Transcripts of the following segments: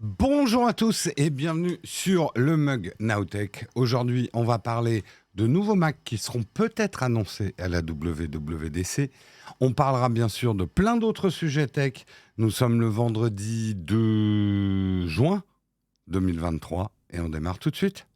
Bonjour à tous et bienvenue sur le Mug Nowtech. Aujourd'hui, on va parler de nouveaux Mac qui seront peut-être annoncés à la WWDC. On parlera bien sûr de plein d'autres sujets tech. Nous sommes le vendredi 2 juin 2023 et on démarre tout de suite.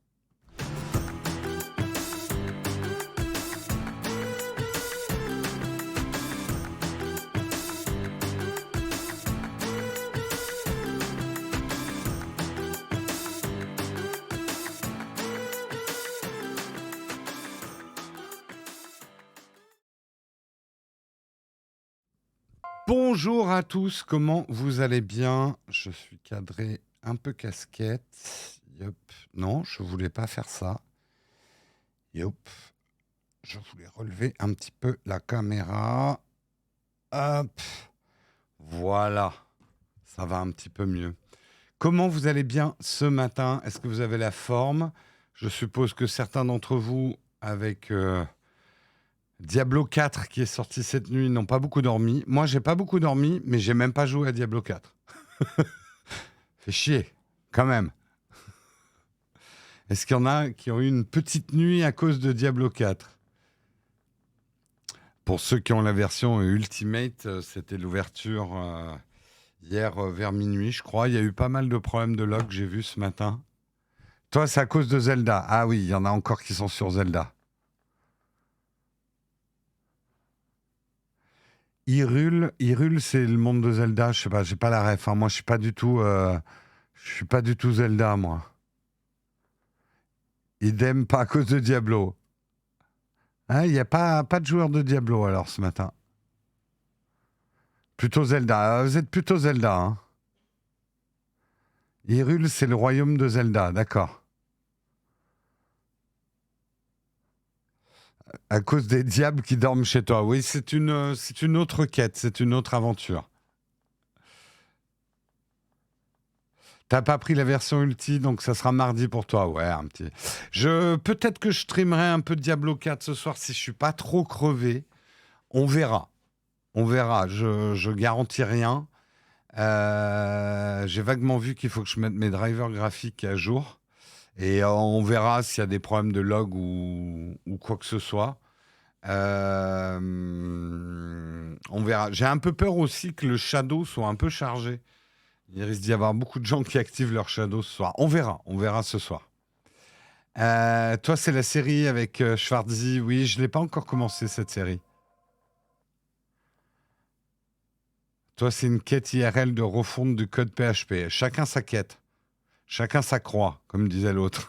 Bonjour à tous, comment vous allez bien? Je suis cadré un peu casquette. Yop. Non, je voulais pas faire ça. Yop. Je voulais relever un petit peu la caméra. Hop. Voilà. Ça va un petit peu mieux. Comment vous allez bien ce matin? Est-ce que vous avez la forme? Je suppose que certains d'entre vous, avec Diablo 4 qui est sorti cette nuit, n'ont pas beaucoup dormi. Moi, j'ai pas beaucoup dormi, mais j'ai même pas joué à Diablo 4. Fait chier, quand même. Est-ce qu'il y en a qui ont eu une petite nuit à cause de Diablo 4? Pour ceux qui ont la version Ultimate, c'était l'ouverture hier vers minuit, je crois. Il y a eu pas mal de problèmes de log, j'ai vu ce matin. Toi, c'est à cause de Zelda. Ah oui, il y en a encore qui sont sur Zelda. Hyrule, c'est le monde de Zelda. Je sais pas, j'ai pas la ref. Hein. Moi, je suis pas du tout Zelda, moi. Idem, pas à cause de Diablo. Hein, il n'y a pas de joueur de Diablo alors ce matin. Plutôt Zelda. Vous êtes plutôt Zelda. Hein. Hyrule, c'est le royaume de Zelda, d'accord. À cause des diables qui dorment chez toi. Oui, c'est une autre quête, c'est une autre aventure. T'as pas pris la version ulti, donc ça sera mardi pour toi. Ouais, un petit. Peut-être que je streamerai un peu de Diablo 4 ce soir si je suis pas trop crevé. On verra. On verra. Je garantis rien. J'ai vaguement vu qu'il faut que je mette mes drivers graphiques à jour. Et on verra s'il y a des problèmes de log ou quoi que ce soit. On verra. J'ai un peu peur aussi que le Shadow soit un peu chargé. Il risque d'y avoir beaucoup de gens qui activent leur Shadow ce soir. On verra ce soir. Toi, c'est la série avec Schwarzy. Oui, je ne l'ai pas encore commencé, cette série. Toi, c'est une quête IRL de refonte du code PHP. Chacun sa quête. Chacun sa croix, comme disait l'autre.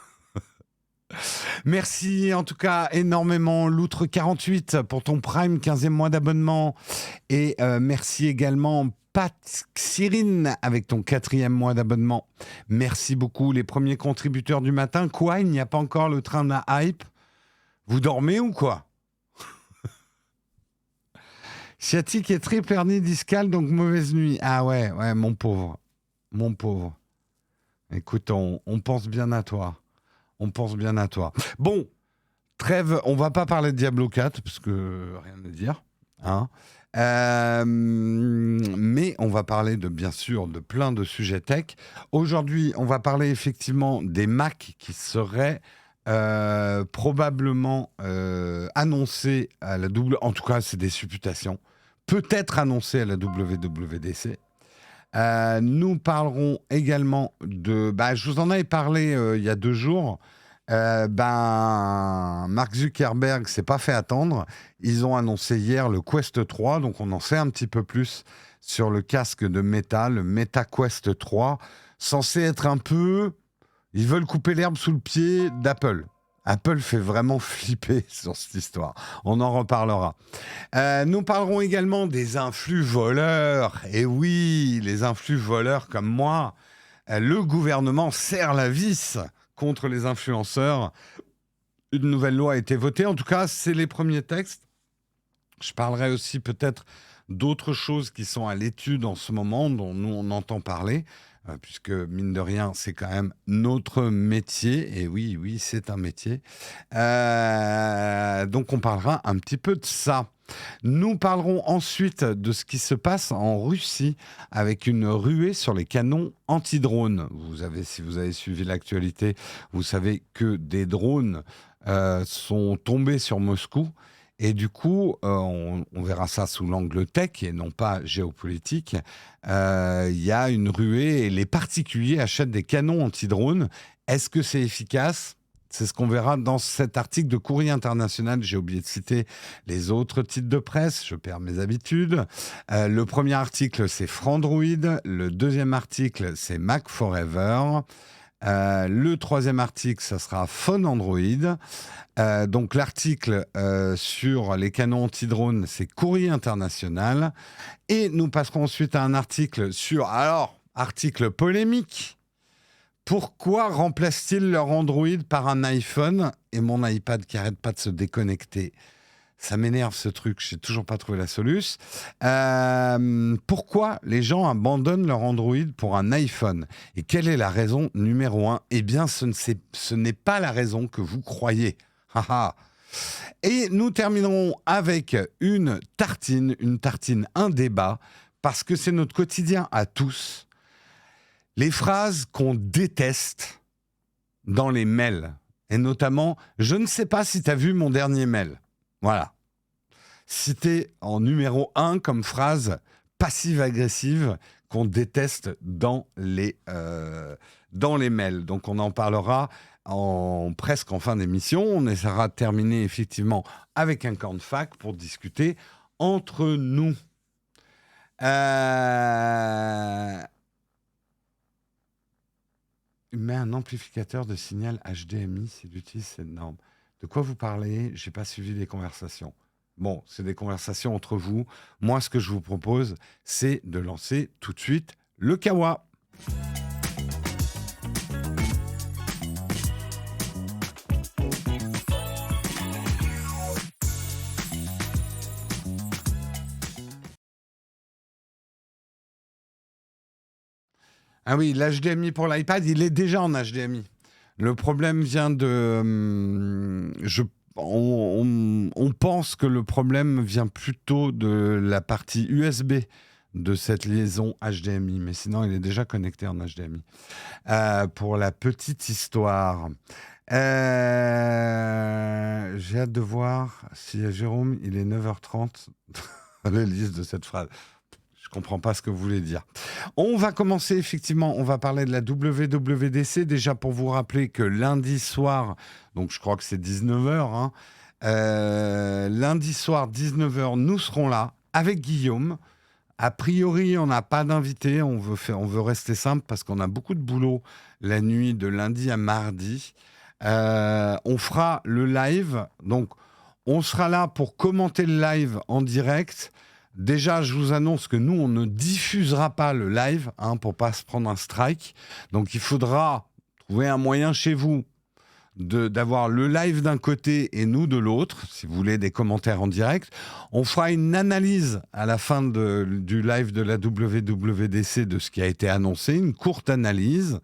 Merci en tout cas énormément, Loutre48, pour ton Prime 15e mois d'abonnement. Et merci également, Pat Cyrine, avec ton 4e mois d'abonnement. Merci beaucoup, les premiers contributeurs du matin. Quoi, il n'y a pas encore le train de la hype? Vous dormez ou quoi? Sciatique et triple hernie discale, donc mauvaise nuit. Ah ouais, mon pauvre. Mon pauvre. Écoute, on pense bien à toi. On pense bien à toi. Bon, trêve, on va pas parler de Diablo 4, parce que rien à dire. Hein. Mais on va parler bien sûr de plein de sujets tech. Aujourd'hui, on va parler effectivement des Mac qui seraient probablement annoncés à la en tout cas, c'est des supputations. Peut-être annoncés à la WWDC. Nous parlerons également de... je vous en avais parlé il y a 2 jours. Mark Zuckerberg s'est pas fait attendre. Ils ont annoncé hier le Quest 3, donc on en sait un petit peu plus sur le casque de Meta, le Meta Quest 3, censé être un peu... Ils veulent couper l'herbe sous le pied d'Apple. Apple fait vraiment flipper sur cette histoire. On en reparlera. Nous parlerons également des influx voleurs. Et oui, les influx voleurs comme moi. Le gouvernement serre la vis contre les influenceurs. Une nouvelle loi a été votée. En tout cas, c'est les premiers textes. Je parlerai aussi peut-être d'autres choses qui sont à l'étude en ce moment, dont nous, on entend parler. Puisque, mine de rien, c'est quand même notre métier. Et oui, c'est un métier. Donc, on parlera un petit peu de ça. Nous parlerons ensuite de ce qui se passe en Russie avec une ruée sur les canons anti-drones. Si vous avez suivi l'actualité, vous savez que des drones sont tombés sur Moscou. Et du coup, on verra ça sous l'angle tech et non pas géopolitique. Il y a une ruée et les particuliers achètent des canons anti-drones. Est-ce que c'est efficace ? C'est ce qu'on verra dans cet article de Courrier International. J'ai oublié de citer les autres titres de presse. Je perds mes habitudes. Le premier article, c'est Frandroid. Le deuxième article, c'est Mac Forever. Le troisième article, ça sera Phone Android. Donc l'article sur les canons anti-drones, c'est Courrier International. Et nous passerons ensuite à un article sur... Alors, article polémique. Pourquoi remplacent-ils leur Android par un iPhone et mon iPad qui arrête pas de se déconnecter ? Ça m'énerve ce truc, j'ai toujours pas trouvé la soluce. Pourquoi les gens abandonnent leur Android pour un iPhone ? Et quelle est la raison numéro 1 ? Eh bien, ce n'est pas la raison que vous croyez. Et nous terminerons avec une tartine, un débat, parce que c'est notre quotidien à tous. Les phrases qu'on déteste dans les mails, et notamment « Je ne sais pas si tu as vu mon dernier mail ». Voilà. Cité en numéro 1 comme phrase passive-agressive qu'on déteste dans les mails. Donc on en parlera presque en fin d'émission. On essaiera de terminer effectivement avec un camp de fac pour discuter entre nous. Mais un amplificateur de signal HDMI, s'il utilise cette norme. De quoi vous parlez ? Je n'ai pas suivi les conversations. Bon, c'est des conversations entre vous. Moi, ce que je vous propose, c'est de lancer tout de suite le Kawa. Ah oui, l'HDMI pour l'iPad, il est déjà en HDMI. Le problème vient de... on pense que le problème vient plutôt de la partie USB de cette liaison HDMI, mais sinon, il est déjà connecté en HDMI. Pour la petite histoire, j'ai hâte de voir si Jérôme, il est 9h30, la liste de cette phrase. Je comprends pas ce que vous voulez dire. On va commencer effectivement, on va parler de la WWDC. Déjà pour vous rappeler que lundi soir, donc je crois que c'est 19h, lundi soir 19h, nous serons là avec Guillaume. A priori, on n'a pas d'invité, on veut rester simple parce qu'on a beaucoup de boulot la nuit de lundi à mardi. On fera le live, donc on sera là pour commenter le live en direct. Déjà, je vous annonce que nous, on ne diffusera pas le live pour ne pas se prendre un strike. Donc, il faudra trouver un moyen chez vous d'avoir le live d'un côté et nous de l'autre, si vous voulez des commentaires en direct. On fera une analyse à la fin du live de la WWDC de ce qui a été annoncé, une courte analyse.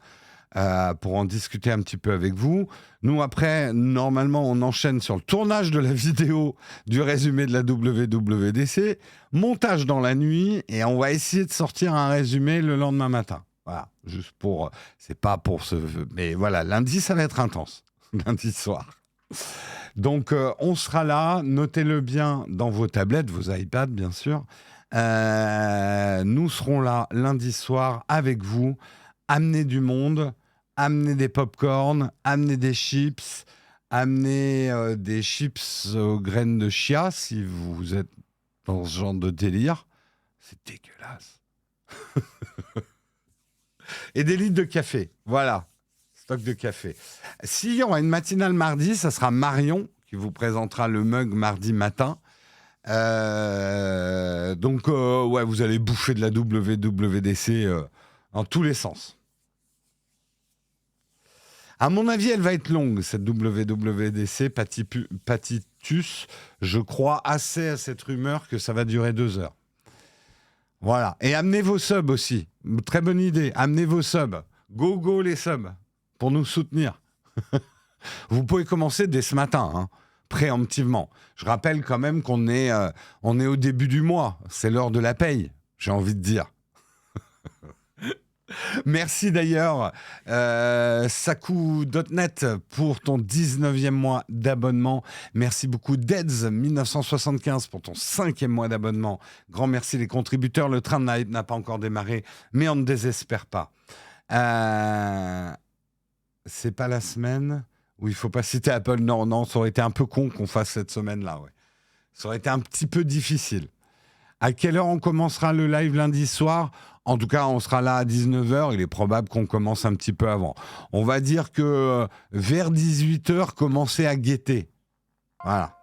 Pour en discuter un petit peu avec vous. Nous, après, normalement, on enchaîne sur le tournage de la vidéo du résumé de la WWDC, montage dans la nuit, et on va essayer de sortir un résumé le lendemain matin. Voilà, juste pour... C'est pas pour ce... Mais voilà, lundi, ça va être intense. Lundi soir. Donc, on sera là. Notez-le bien dans vos tablettes, vos iPads, bien sûr. Nous serons là lundi soir avec vous. Amenez du monde, amenez des pop-corn, amenez des chips, amenez des chips aux graines de chia si vous êtes dans ce genre de délire. C'est dégueulasse. Et des litres de café, voilà, stock de café. S'il y aura une matinale mardi, ça sera Marion qui vous présentera le mug mardi matin. Donc, ouais, vous allez bouffer de la WWDC dans tous les sens. À mon avis, elle va être longue, cette WWDC. Patitus, je crois assez à cette rumeur que ça va durer 2 heures. Voilà. Et amenez vos subs aussi. Très bonne idée. Amenez vos subs. Go les subs pour nous soutenir. Vous pouvez commencer dès ce matin. préemptivement. Je rappelle quand même qu'on est, on est au début du mois. C'est l'heure de la paye, j'ai envie de dire. Merci d'ailleurs, Saku.net pour ton 19e mois d'abonnement. Merci beaucoup, Deads1975 pour ton 5e mois d'abonnement. Grand merci les contributeurs. Le train de la hype n'a pas encore démarré, mais on ne désespère pas. C'est pas la semaine où il faut pas citer Apple. Non, ça aurait été un peu con qu'on fasse cette semaine-là. Ouais. Ça aurait été un petit peu difficile. À quelle heure on commencera le live lundi soir ? En tout cas, on sera là à 19h. Il est probable qu'on commence un petit peu avant. On va dire que vers 18h, commencez à guetter. Voilà.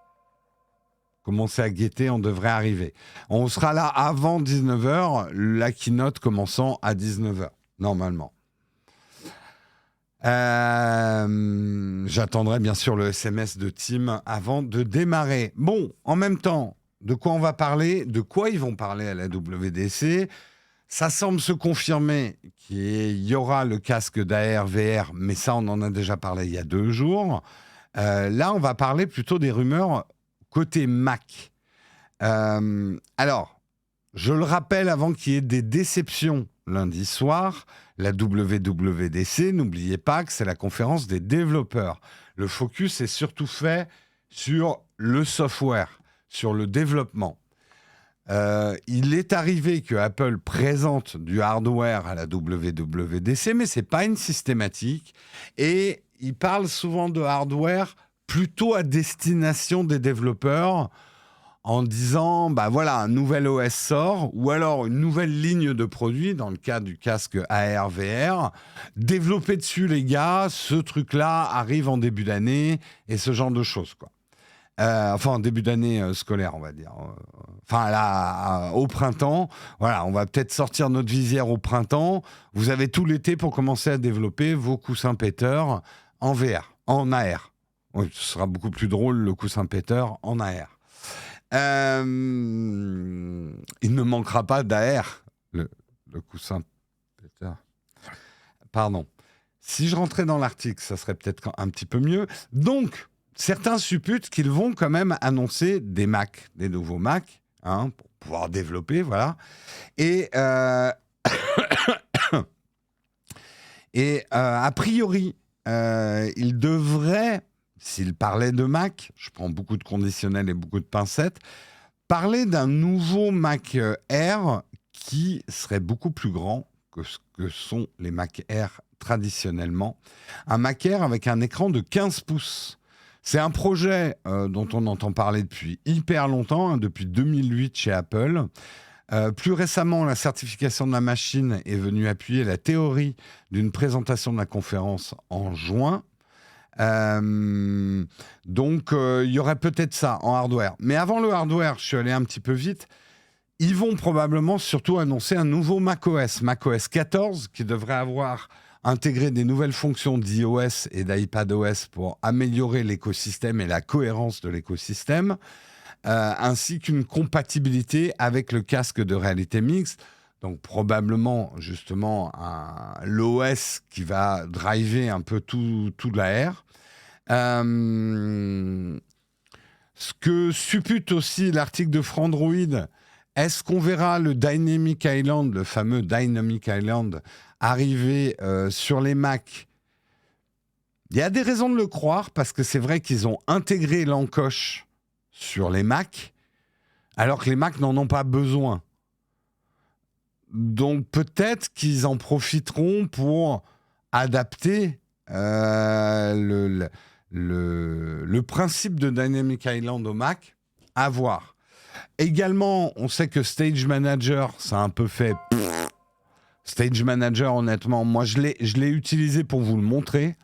Commencez à guetter, on devrait arriver. On sera là avant 19h, la keynote commençant à 19h, normalement. J'attendrai bien sûr le SMS de Tim avant de démarrer. Bon, en même temps, de quoi on va parler ? De quoi ils vont parler à la WWDC ? Ça semble se confirmer qu'il y aura le casque d'AR, VR, mais ça, on en a déjà parlé il y a 2 jours. Là, on va parler plutôt des rumeurs côté Mac. Alors, je le rappelle avant qu'il y ait des déceptions lundi soir, la WWDC, n'oubliez pas que c'est la conférence des développeurs. Le focus est surtout fait sur le software, sur le développement. Il est arrivé que Apple présente du hardware à la WWDC, mais ce n'est pas une systématique. Et il parle souvent de hardware plutôt à destination des développeurs en disant, bah voilà, un nouvel OS sort, ou alors une nouvelle ligne de produits, dans le cas du casque AR, VR. Développez dessus, les gars, ce truc-là arrive en début d'année, et ce genre de choses, quoi. Enfin, en début d'année scolaire, on va dire. Enfin, là, au printemps, voilà, on va peut-être sortir notre visière au printemps. Vous avez tout l'été pour commencer à développer vos coussins péteurs en VR, en AR. Oui, ce sera beaucoup plus drôle, le coussin péteur en AR. Il ne manquera pas d'AR, le coussin péteur. Pardon. Si je rentrais dans l'article, ça serait peut-être un petit peu mieux. Donc, certains supputent qu'ils vont quand même annoncer des Mac, des nouveaux Mac, hein, pour pouvoir développer, voilà. Et, a priori, ils devraient, s'ils parlaient de Mac, je prends beaucoup de conditionnels et beaucoup de pincettes, parler d'un nouveau Mac Air qui serait beaucoup plus grand que ce que sont les Mac Air traditionnellement. Un Mac Air avec un écran de 15 pouces. C'est un projet dont on entend parler depuis hyper longtemps, hein, depuis 2008 chez Apple. Plus récemment, la certification de la machine est venue appuyer la théorie d'une présentation de la conférence en juin. Donc, il y aurait peut-être ça en hardware. Mais avant le hardware, je suis allé un petit peu vite. Ils vont probablement surtout annoncer un nouveau macOS, macOS 14, qui devrait avoir intégré des nouvelles fonctions d'iOS et d'iPadOS pour améliorer l'écosystème et la cohérence de l'écosystème, ainsi qu'une compatibilité avec le casque de réalité mixte. Donc probablement justement l'OS qui va driver un peu tout l'AR. Ce que suppute aussi l'article de Frandroid, est-ce qu'on verra le Dynamic Island, le fameux Dynamic Island, arriver sur les Mac ? Il y a des raisons de le croire, parce que c'est vrai qu'ils ont intégré l'encoche sur les Mac, alors que les Mac n'en ont pas besoin. Donc peut-être qu'ils en profiteront pour adapter le principe de Dynamic Island au Mac, à voir. Également, on sait que Stage Manager, ça a un peu fait... Stage Manager, honnêtement, moi je l'ai utilisé pour vous le montrer,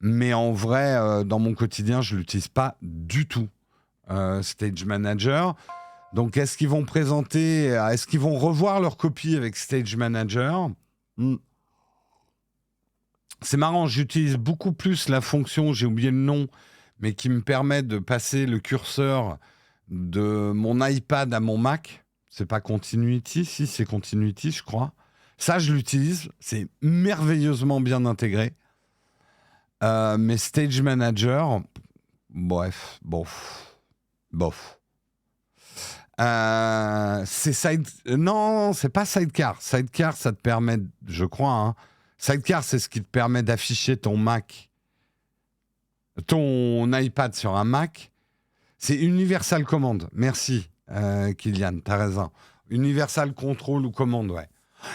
mais en vrai, dans mon quotidien, je ne l'utilise pas du tout, Stage Manager. Donc, est-ce qu'ils vont revoir leur copie avec Stage Manager ? C'est marrant, j'utilise beaucoup plus la fonction, j'ai oublié le nom, mais qui me permet de passer le curseur de mon iPad à mon Mac. C'est pas Continuity, si, c'est Continuity, je crois. Ça, je l'utilise, c'est merveilleusement bien intégré. Mais Stage Manager, Bref, bof. Bof. Non, c'est pas Sidecar. Sidecar, ça te permet, je crois, hein. Sidecar, c'est ce qui te permet d'afficher ton Mac, ton iPad sur un Mac. C'est Universal Command. Merci, Kylian, t'as raison. Universal Control ou Command, ouais.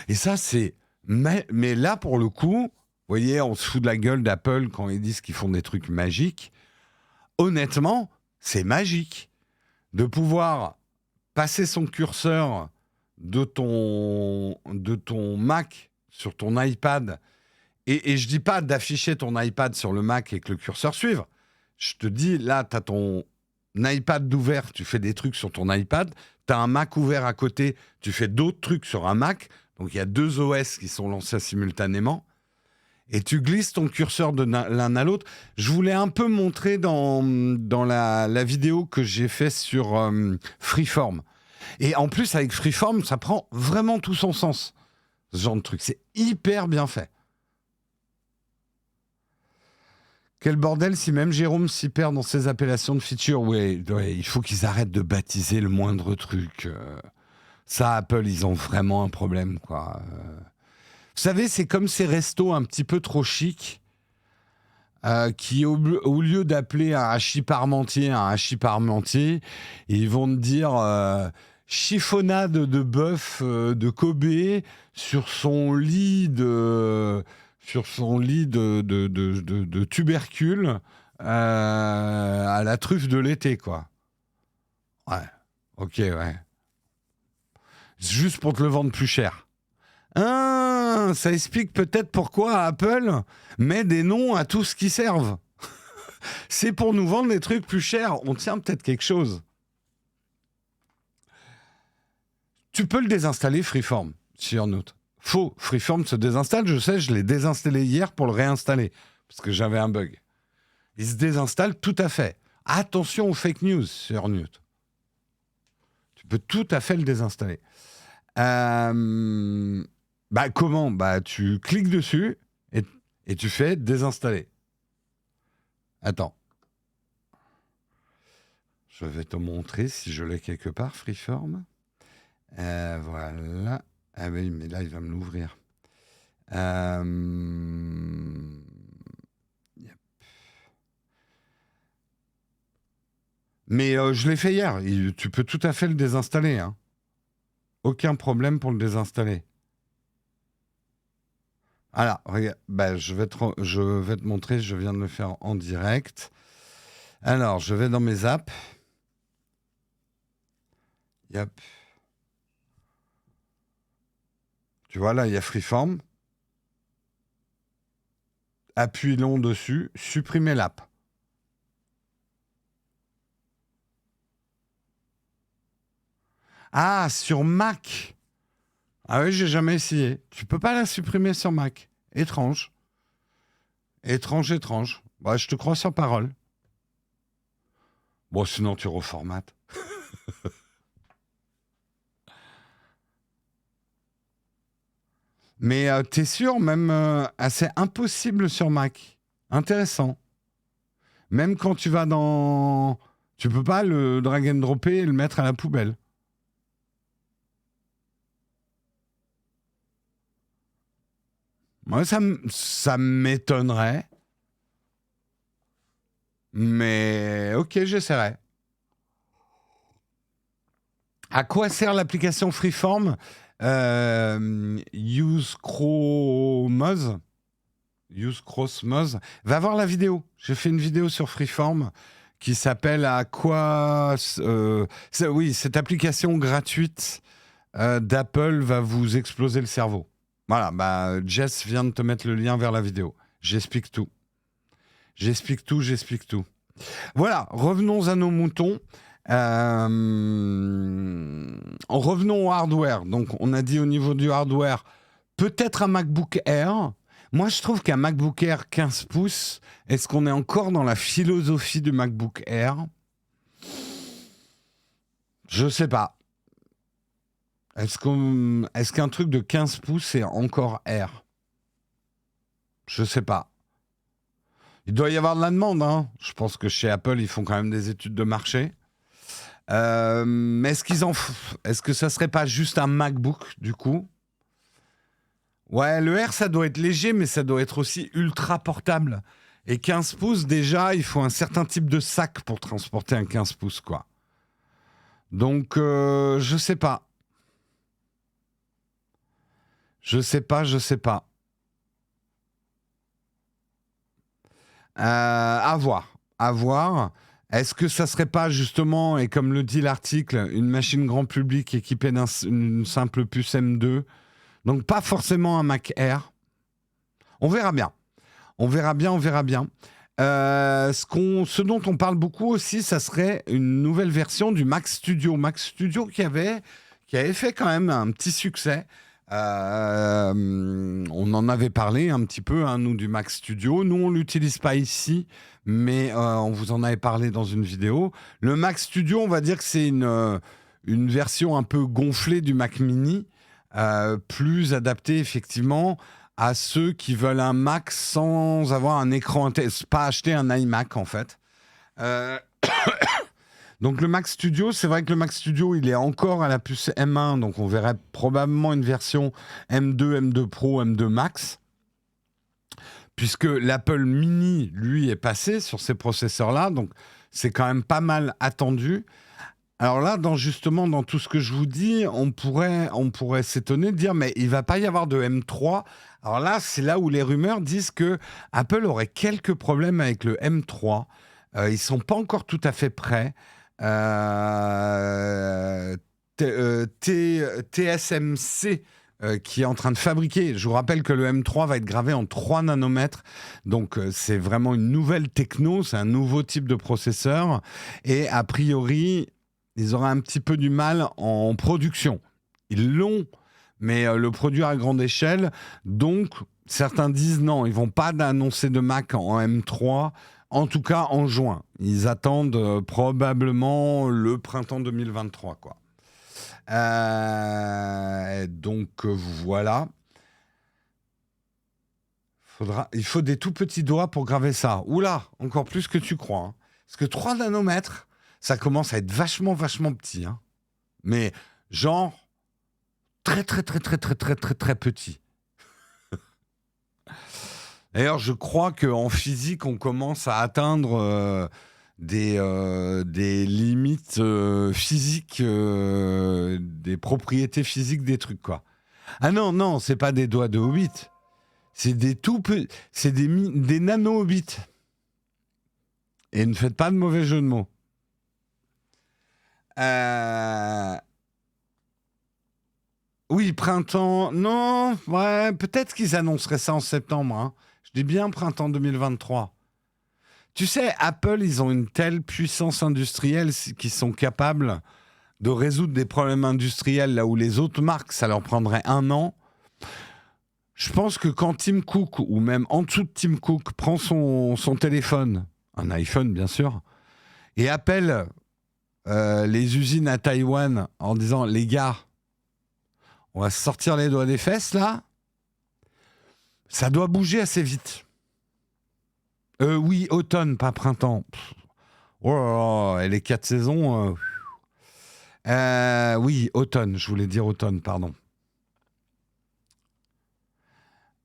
Et ça, c'est... Mais là, pour le coup, vous voyez, on se fout de la gueule d'Apple quand ils disent qu'ils font des trucs magiques. Honnêtement, c'est magique de pouvoir passer son curseur de ton Mac sur ton iPad. Et je dis pas d'afficher ton iPad sur le Mac et que le curseur suive. Je te dis, là, tu as ton iPad ouvert, tu fais des trucs sur ton iPad. Tu as un Mac ouvert à côté, tu fais d'autres trucs sur un Mac. Donc, il y a 2 OS qui sont lancés simultanément. Et tu glisses ton curseur de l'un à l'autre. Je voulais un peu montrer dans la vidéo que j'ai fait sur Freeform. Et en plus, avec Freeform, ça prend vraiment tout son sens, ce genre de truc. C'est hyper bien fait. Quel bordel si même Jérôme s'y perd dans ses appellations de features. Ouais, il faut qu'ils arrêtent de baptiser le moindre truc. Ça, Apple, ils ont vraiment un problème, quoi. Vous savez, c'est comme ces restos un petit peu trop chics qui, au lieu d'appeler un hachis parmentier, ils vont te dire chiffonnade de bœuf de Kobe sur son lit de tubercules à la truffe de l'été, quoi. Ouais, ok, ouais. Juste pour te le vendre plus cher. Ça explique peut-être pourquoi Apple met des noms à tout ce qui servent. C'est pour nous vendre des trucs plus chers. On tient peut-être quelque chose. Tu peux le désinstaller, Freeform, sur Note. Faux, Freeform se désinstalle. Je sais, je l'ai désinstallé hier pour le réinstaller, parce que j'avais un bug. Il se désinstalle tout à fait. Attention aux fake news sur Note. Tu peux tout à fait le désinstaller. Comment ? Tu cliques dessus et tu fais désinstaller. Attends. Je vais te montrer si je l'ai quelque part, Freeform. Voilà. Ah oui, mais là, il va me l'ouvrir. Yep. Mais je l'ai fait hier. Tu peux tout à fait le désinstaller, hein. Aucun problème pour le désinstaller. Voilà, regarde, je vais te montrer, je viens de le faire en direct. Alors, je vais dans mes apps. Yep. Tu vois, là, il y a Freeform. Appuie long dessus, supprimer l'app. Ah, sur Mac. Ah oui, j'ai jamais essayé. Tu peux pas la supprimer sur Mac. Étrange. Étrange. Je te crois sur parole. Bon, sinon tu reformates. Mais t'es sûr, même c'est impossible sur Mac. Intéressant. Même quand tu vas dans... Tu peux pas le drag and dropper et le mettre à la poubelle. Moi, ça m'étonnerait. Mais ok, j'essaierai. À quoi sert l'application Freeform ? Use Chromos. Va voir la vidéo. J'ai fait une vidéo sur Freeform qui s'appelle À quoi... oui, cette application gratuite d'Apple va vous exploser le cerveau. Voilà, Jess vient de te mettre le lien vers la vidéo. J'explique tout. Voilà, revenons à nos moutons. Revenons au hardware. Donc, on a dit au niveau du hardware, peut-être un MacBook Air. Moi, je trouve qu'un MacBook Air 15 pouces, est-ce qu'on est encore dans la philosophie du MacBook Air ? Je sais pas. Est-ce qu'un truc de 15 pouces est encore Air ? Je sais pas. Il doit y avoir de la demande, hein. Je pense que chez Apple, ils font quand même des études de marché. Mais est-ce que ça serait pas juste un MacBook, du coup? Ouais, le R, ça doit être léger, mais ça doit être aussi ultra portable. Et 15 pouces, déjà, il faut un certain type de sac pour transporter un 15 pouces, quoi. Donc, je sais pas. Je sais pas. À voir. À voir. Est-ce que ça serait pas justement, et comme le dit l'article, une machine grand public équipée d'une simple puce M2? Donc pas forcément un Mac Air. On verra bien. On verra bien, on verra bien. Ce dont on parle beaucoup aussi, ça serait une nouvelle version du Mac Studio. Mac Studio qui avait fait quand même un petit succès. On en avait parlé un petit peu, hein, nous, du Mac Studio. Nous, on ne l'utilise pas ici, mais on vous en avait parlé dans une vidéo. Le Mac Studio, on va dire que c'est une version un peu gonflée du Mac Mini, plus adaptée effectivement à ceux qui veulent un Mac sans avoir un écran, pas acheter un iMac en fait. Euh, donc le Mac Studio, c'est vrai que le Mac Studio, il est encore à la puce M1, donc on verrait probablement une version M2, M2 Pro, M2 Max, puisque l'Apple Mini, lui, est passé sur ces processeurs-là, donc c'est quand même pas mal attendu. Alors là, justement, dans tout ce que je vous dis, on pourrait s'étonner de dire, mais il va pas y avoir de M3. Alors là, c'est là où les rumeurs disent que Apple aurait quelques problèmes avec le M3. Ils sont pas encore tout à fait prêts. TSMC qui est en train de fabriquer. Je vous rappelle que le M3 va être gravé en 3 nanomètres. Donc, c'est vraiment une nouvelle techno. C'est un nouveau type de processeur. Et a priori, ils auraient un petit peu du mal en production. Ils l'ont, mais le produire à grande échelle. Donc, certains disent non, ils vont pas annoncer de Mac en M3, en tout cas en juin. Ils attendent probablement le printemps 2023, quoi. Donc, voilà. Il faut des tout petits doigts pour graver ça. Oula, encore plus que tu crois. Hein. Parce que 3 nanomètres, ça commence à être vachement, vachement petit. Hein. Mais genre, très, très, très, très, très, très, très, très petit. D'ailleurs, je crois qu'en physique, on commence à atteindre des limites physiques, des propriétés physiques des trucs, quoi. Ah non, non, c'est pas des doigts de hobbit. C'est des c'est des nano-hobbits. Et ne faites pas de mauvais jeu de mots. Oui, printemps. Non, ouais, peut-être qu'ils annonceraient ça en septembre. Hein. Je dis bien printemps 2023. Tu sais, Apple, ils ont une telle puissance industrielle qu'ils sont capables de résoudre des problèmes industriels là où les autres marques, ça leur prendrait 1 an. Je pense que quand Tim Cook, ou même en dessous de Tim Cook, prend son téléphone, un iPhone bien sûr, et appelle les usines à Taïwan en disant « Les gars, on va se sortir les doigts des fesses là », ça doit bouger assez vite. Oui, automne, pas printemps. Oh là là, et les 4 saisons. Oui, automne, je voulais dire automne, pardon.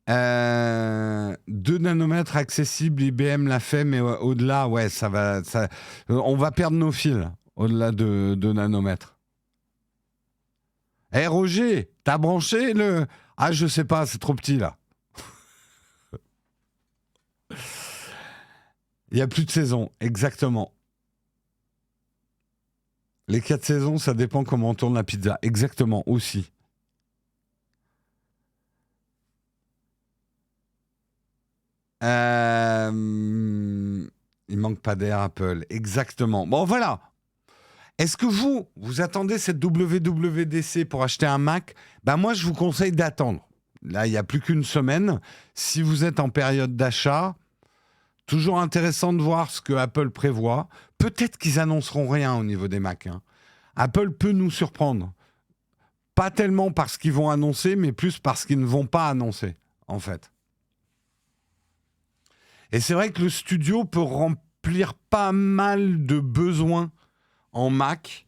2 nanomètres accessibles, IBM l'a fait, mais au-delà, ouais, on va perdre nos fils au-delà de 2 nanomètres. Eh Roger, t'as branché le... Ah, je sais pas, c'est trop petit là. Il n'y a plus de saison, exactement. Les 4 saisons, ça dépend comment on tourne la pizza. Exactement, aussi. Il manque pas d'air Apple. Exactement. Bon, voilà. Est-ce que vous attendez cette WWDC pour acheter un Mac? Ben moi, je vous conseille d'attendre. Là, il n'y a plus qu'une semaine. Si vous êtes en période d'achat, toujours intéressant de voir ce que Apple prévoit. Peut-être qu'ils annonceront rien au niveau des Macs. Hein. Apple peut nous surprendre. Pas tellement parce qu'ils vont annoncer, mais plus parce qu'ils ne vont pas annoncer, en fait. Et c'est vrai que le studio peut remplir pas mal de besoins en Mac.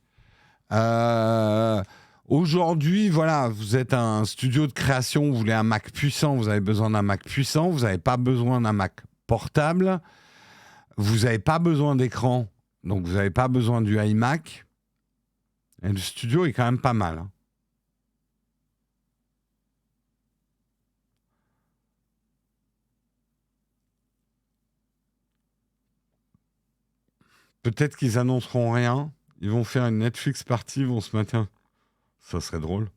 Aujourd'hui, voilà, vous êtes un studio de création, vous voulez un Mac puissant, vous avez besoin d'un Mac puissant, vous n'avez pas besoin d'un Mac portable, vous n'avez pas besoin d'écran, donc vous n'avez pas besoin du iMac. Et le studio est quand même pas mal. Hein. Peut-être qu'ils annonceront rien, ils vont faire une Netflix party, ils vont se mettre... Ça serait drôle.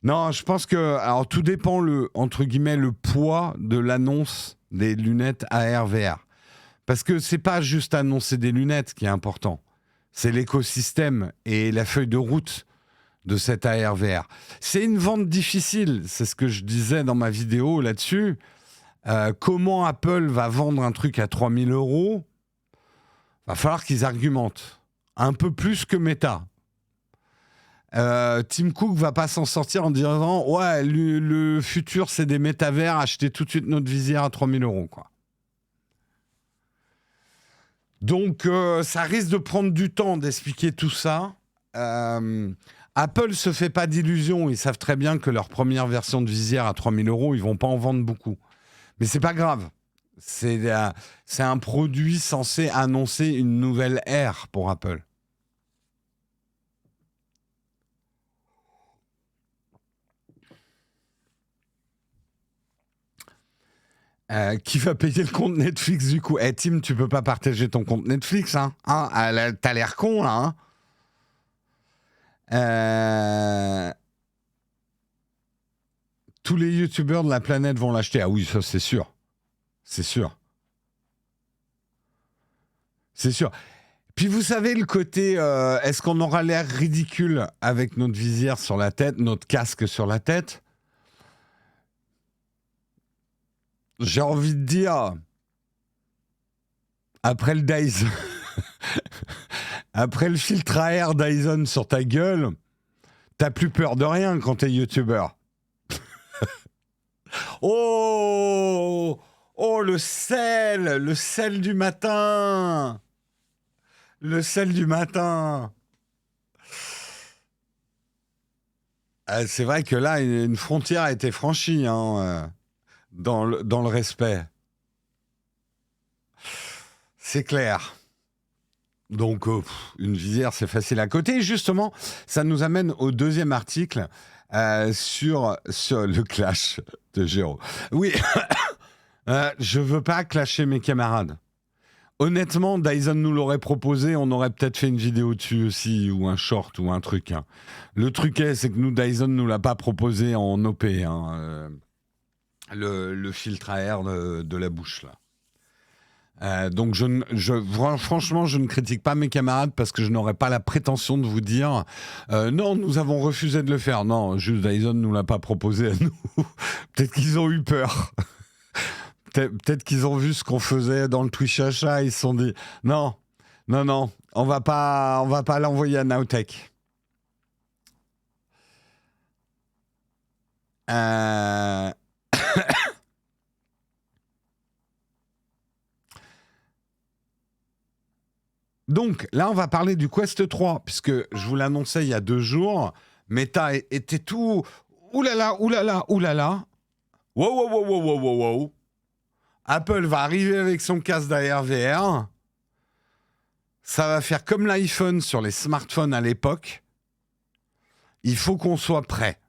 Non, je pense que... Alors, tout dépend, entre guillemets, le poids de l'annonce des lunettes AR/VR. Parce que c'est pas juste annoncer des lunettes qui est important. C'est l'écosystème et la feuille de route de cette AR/VR. C'est une vente difficile, c'est ce que je disais dans ma vidéo là-dessus. Comment Apple va vendre un truc à 3 000 €? Va falloir qu'ils argumentent. Un peu plus que Meta. Tim Cook va pas s'en sortir en disant « Ouais, le futur, c'est des métavers, achetez tout de suite notre visière à 3 000 €. » quoi. Donc, ça risque de prendre du temps d'expliquer tout ça. Apple se fait pas d'illusions. Ils savent très bien que leur première version de visière à 3 000 €, ils vont pas en vendre beaucoup. Mais c'est pas grave. C'est un produit censé annoncer une nouvelle ère pour Apple. Qui va payer le compte Netflix du coup? Tim, tu peux pas partager ton compte Netflix, hein? T'as l'air con, là, hein? Tous les youtubeurs de la planète vont l'acheter. Ah oui, ça c'est sûr. C'est sûr. C'est sûr. Puis vous savez le côté, est-ce qu'on aura l'air ridicule avec notre visière sur la tête, notre casque sur la tête? J'ai envie de dire, après le Dyson, après le filtre à air Dyson sur ta gueule, t'as plus peur de rien quand t'es youtubeur. Oh, oh, le sel du matin. Le sel du matin. C'est vrai que là, une frontière a été franchie hein, dans le respect. C'est clair. Donc, une visière, c'est facile à côté. Justement, ça nous amène au deuxième article sur le clash de Géraud. Oui, je veux pas clasher mes camarades. Honnêtement, Dyson nous l'aurait proposé, on aurait peut-être fait une vidéo dessus aussi, ou un short, ou un truc. Hein. Le truc c'est que Dyson nous l'a pas proposé en OP, hein, le filtre à air de la bouche, là. Donc, franchement, je ne critique pas mes camarades parce que je n'aurais pas la prétention de vous dire non, nous avons refusé de le faire. Non, juste Dyson ne nous l'a pas proposé à nous. Peut-être qu'ils ont eu peur. Peut-être qu'ils ont vu ce qu'on faisait dans le Twitch achat, ils se sont dit non, on va pas l'envoyer à Nowtech. Donc là, on va parler du Quest 3, puisque je vous l'annonçais il y a 2 jours. Meta était tout oulala. Wow. Apple va arriver avec son casque d'AR/VR. Ça va faire comme l'iPhone sur les smartphones à l'époque. Il faut qu'on soit prêt.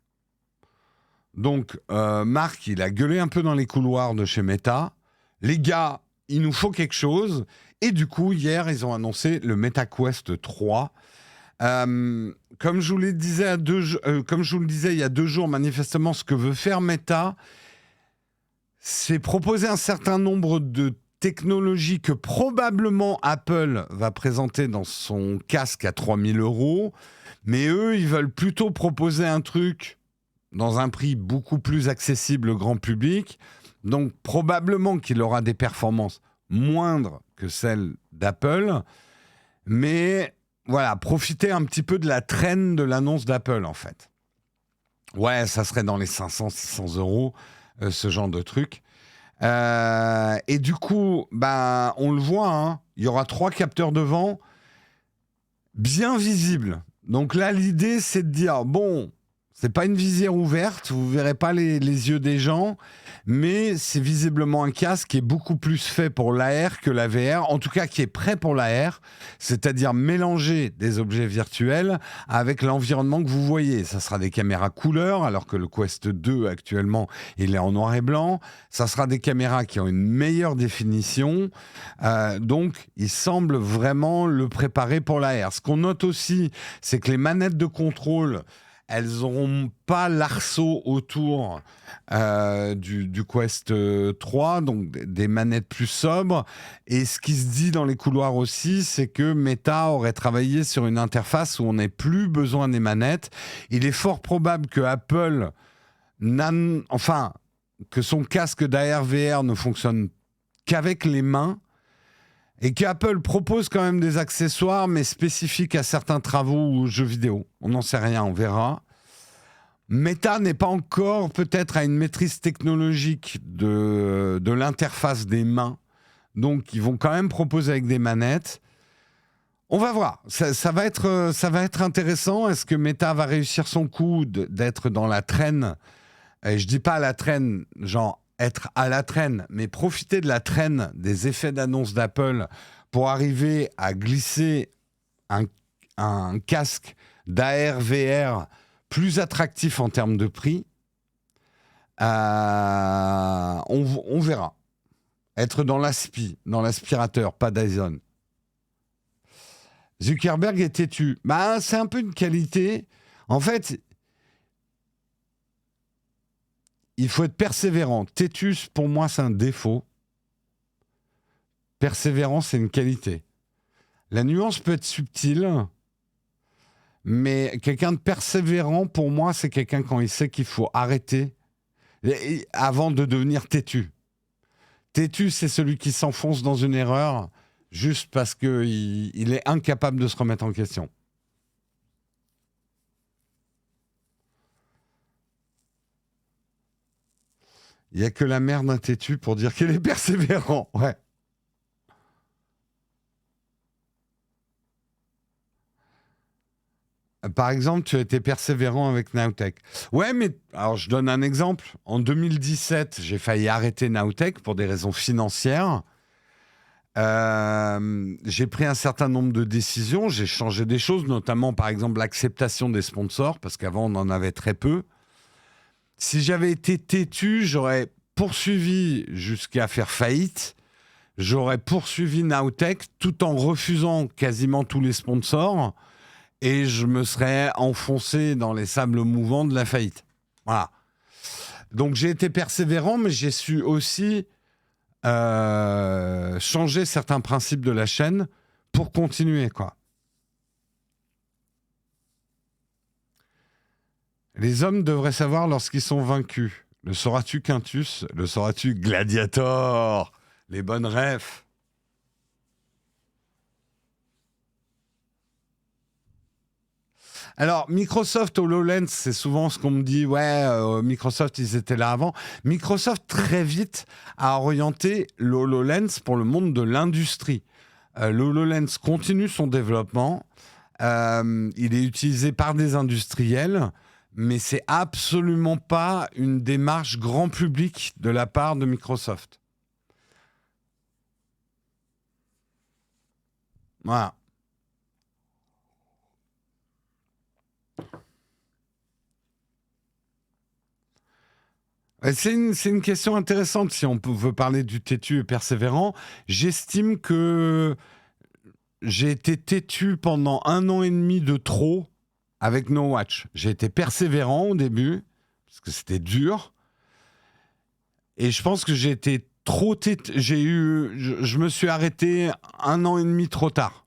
Donc, Marc, il a gueulé un peu dans les couloirs de chez Meta. Les gars, il nous faut quelque chose. Et du coup, hier, ils ont annoncé le MetaQuest 3. Comme je vous le disais il y a 2 jours, manifestement, ce que veut faire Meta, c'est proposer un certain nombre de technologies que probablement Apple va présenter dans son casque à 3 000 €. Mais eux, ils veulent plutôt proposer un truc dans un prix beaucoup plus accessible au grand public. Donc, probablement qu'il aura des performances moindres que celles d'Apple. Mais voilà, profiter un petit peu de la traîne de l'annonce d'Apple, en fait. Ouais, ça serait dans les 500-600 €, ce genre de truc. Et du coup, bah, on le voit, hein, il y aura 3 capteurs devant, bien visibles. Donc là, l'idée, c'est de dire, bon, c'est pas une visière ouverte, vous verrez pas les yeux des gens, mais c'est visiblement un casque qui est beaucoup plus fait pour l'AR que la VR, en tout cas qui est prêt pour l'AR, c'est-à-dire mélanger des objets virtuels avec l'environnement que vous voyez. Ça sera des caméras couleur, alors que le Quest 2 actuellement, il est en noir et blanc. Ça sera des caméras qui ont une meilleure définition. Donc, il semble vraiment le préparer pour l'AR. Ce qu'on note aussi, c'est que les manettes de contrôle, elles n'auront pas l'arceau autour du Quest 3, donc des manettes plus sobres. Et ce qui se dit dans les couloirs aussi, c'est que Meta aurait travaillé sur une interface où on n'ait plus besoin des manettes. Il est fort probable que Apple, que son casque d'AR VR ne fonctionne qu'avec les mains. Et qu'Apple propose quand même des accessoires, mais spécifiques à certains travaux ou jeux vidéo. On n'en sait rien, on verra. Meta n'est pas encore peut-être à une maîtrise technologique de l'interface des mains. Donc, ils vont quand même proposer avec des manettes. On va voir. Ça va être intéressant. Est-ce que Meta va réussir son coup d'être dans la traîne? Et je dis pas la traîne, genre être à la traîne, mais profiter de la traîne des effets d'annonce d'Apple pour arriver à glisser un casque d'AR VR plus attractif en termes de prix. On verra. Être dans dans l'aspirateur, pas Dyson. Zuckerberg est têtu. Bah, c'est un peu une qualité. En fait, il faut être persévérant. Têtus, pour moi, c'est un défaut. Persévérant, c'est une qualité. La nuance peut être subtile, mais quelqu'un de persévérant, pour moi, c'est quelqu'un quand il sait qu'il faut arrêter avant de devenir têtu. Têtu, c'est celui qui s'enfonce dans une erreur juste parce qu'il est incapable de se remettre en question. Il n'y a que la mère d'un têtu pour dire qu'il est persévérant. Ouais. Par exemple, tu as été persévérant avec Nowtech. Ouais, mais alors je donne un exemple. En 2017, j'ai failli arrêter Nowtech pour des raisons financières. J'ai pris un certain nombre de décisions, j'ai changé des choses, notamment par exemple l'acceptation des sponsors, parce qu'avant on en avait très peu. Si j'avais été têtu, j'aurais poursuivi jusqu'à faire faillite. J'aurais poursuivi Nowtech tout en refusant quasiment tous les sponsors et je me serais enfoncé dans les sables mouvants de la faillite. Voilà. Donc j'ai été persévérant, mais j'ai su aussi changer certains principes de la chaîne pour continuer, quoi. Les hommes devraient savoir lorsqu'ils sont vaincus. Le sauras-tu, Quintus? Le sauras-tu, Gladiator? Les bonnes refs. Alors, Microsoft HoloLens, c'est souvent ce qu'on me dit, ouais, Microsoft, ils étaient là avant. Microsoft, très vite, a orienté l'HoloLens pour le monde de l'industrie. L'HoloLens continue son développement. Il est utilisé par des industriels, mais c'est absolument pas une démarche grand public de la part de Microsoft. Voilà. C'est une question intéressante si on veut parler du têtu et persévérant. J'estime que j'ai été têtu pendant 1 an et demi de trop avec No Watch. J'ai été persévérant au début, parce que c'était dur. Et je pense que j'ai été trop têtu. Je me suis arrêté 1 an et demi trop tard.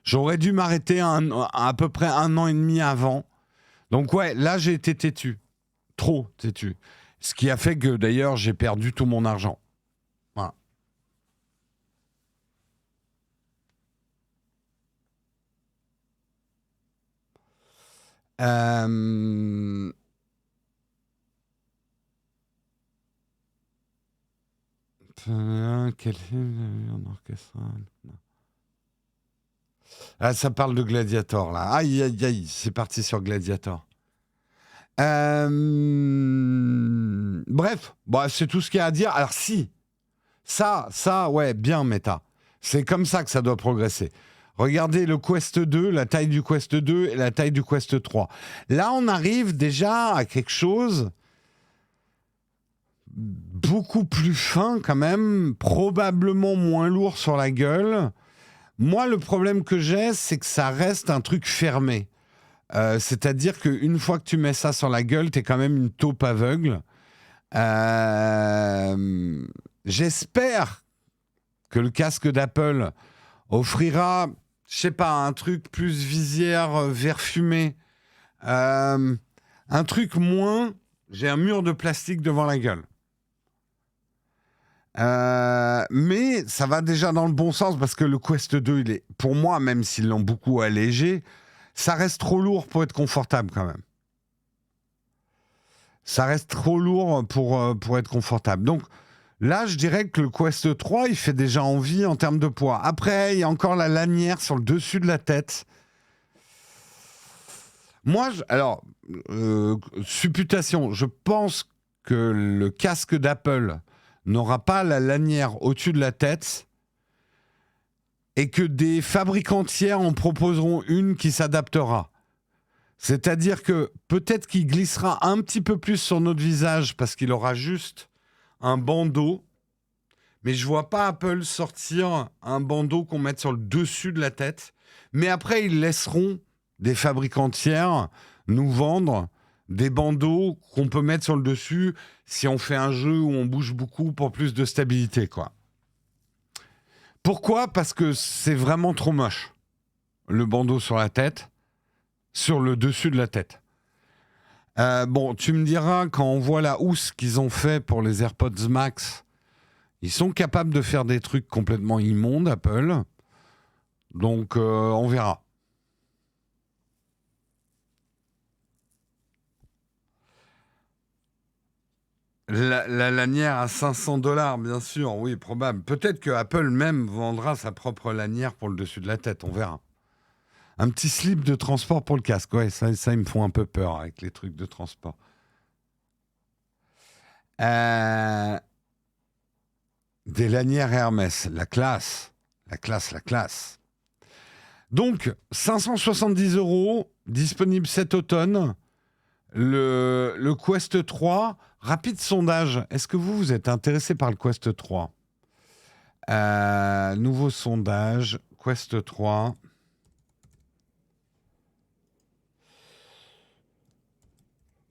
J'aurais dû m'arrêter à peu près 1 an et demi avant. Donc ouais, là j'ai été têtu. Trop têtu. Ce qui a fait que d'ailleurs j'ai perdu tout mon argent. Voilà. Euh, Quel film en orchestral? Ah, ça parle de Gladiator, là. Aïe, aïe, aïe, c'est parti sur Gladiator. Bref, bah, c'est tout ce qu'il y a à dire. Alors si, ça, ouais, bien méta. C'est comme ça que ça doit progresser. Regardez le Quest 2, la taille du Quest 2 et la taille du Quest 3. Là, on arrive déjà à quelque chose beaucoup plus fin quand même, probablement moins lourd sur la gueule. Moi, le problème que j'ai, c'est que ça reste un truc fermé. C'est-à-dire qu'une fois que tu mets ça sur la gueule, t'es quand même une taupe aveugle. J'espère que le casque d'Apple offrira, je sais pas, un truc plus visière, vert fumé. Un truc moins, j'ai un mur de plastique devant la gueule. Mais ça va déjà dans le bon sens parce que le Quest 2, il est, pour moi, même s'ils l'ont beaucoup allégé, ça reste trop lourd pour être confortable quand même. Ça reste trop lourd pour être confortable. Donc là, je dirais que le Quest 3, il fait déjà envie en termes de poids. Après, il y a encore la lanière sur le dessus de la tête. Moi, supputation, je pense que le casque d'Apple n'aura pas la lanière au-dessus de la tête et que des fabricants tiers en proposeront une qui s'adaptera. C'est-à-dire que peut-être qu'il glissera un petit peu plus sur notre visage parce qu'il aura juste un bandeau, mais je vois pas Apple sortir un bandeau qu'on mette sur le dessus de la tête. Mais après, ils laisseront des fabricants tiers nous vendre des bandeaux qu'on peut mettre sur le dessus si on fait un jeu où on bouge beaucoup pour plus de stabilité, quoi. Pourquoi ? Parce que c'est vraiment trop moche, le bandeau sur la tête, sur le dessus de la tête. Bon, tu me diras, quand on voit la housse qu'ils ont fait pour les AirPods Max, ils sont capables de faire des trucs complètement immondes, Apple. Donc, on verra. La lanière à $500, bien sûr, oui, probable. Peut-être que Apple même vendra sa propre lanière pour le dessus de la tête, on verra. Un petit slip de transport pour le casque, ouais, ça ils me font un peu peur avec les trucs de transport. Des lanières Hermès, la classe. La classe, la classe. Donc, 570 €, disponible cet automne. Le Quest 3, rapide sondage. Est-ce que vous êtes intéressé par le Quest 3 ? Nouveau sondage, Quest 3.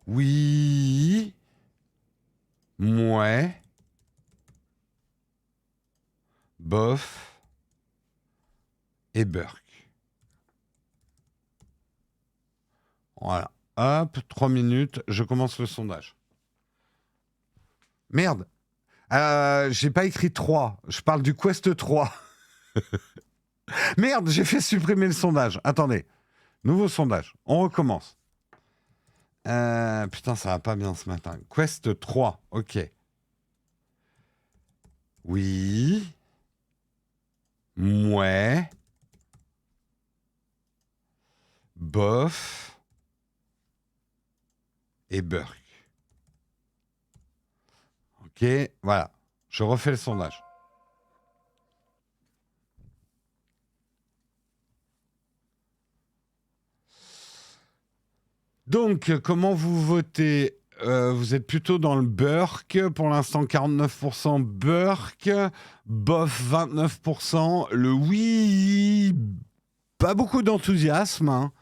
Oui. Mouais. Bof. Et Burk. Voilà. Hop, 3 minutes, je commence le sondage. Merde. J'ai pas écrit 3. Je parle du Quest 3. Merde, j'ai fait supprimer le sondage. Attendez. Nouveau sondage. On recommence. Putain, ça va pas bien ce matin. Quest 3. Ok. Oui. Mouais. Bof. Et Burk. Ok, voilà. Je refais le sondage. Donc, comment vous votez ? Vous êtes plutôt dans le Burk. Pour l'instant, 49% Burk. Bof, 29%. Le oui, pas beaucoup d'enthousiasme, hein.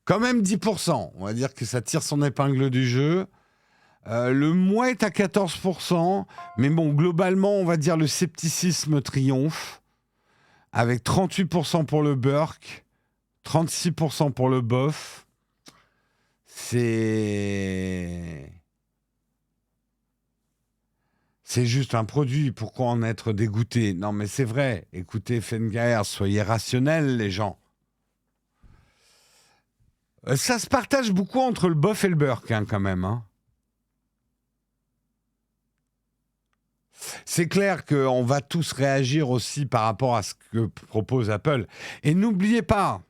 Quand même 10%. On va dire que ça tire son épingle du jeu. Le moi est à 14%. Mais bon, globalement, on va dire le scepticisme triomphe. Avec 38% pour le Burk, 36% pour le bof. C'est juste un produit. Pourquoi en être dégoûté ? Non, mais c'est vrai. Écoutez, Fengaer, soyez rationnels, les gens. Ça se partage beaucoup entre le bof et le Burk, hein, quand même. Hein. c'est clair qu'on va tous réagir aussi par rapport à ce que propose Apple. Et n'oubliez pas,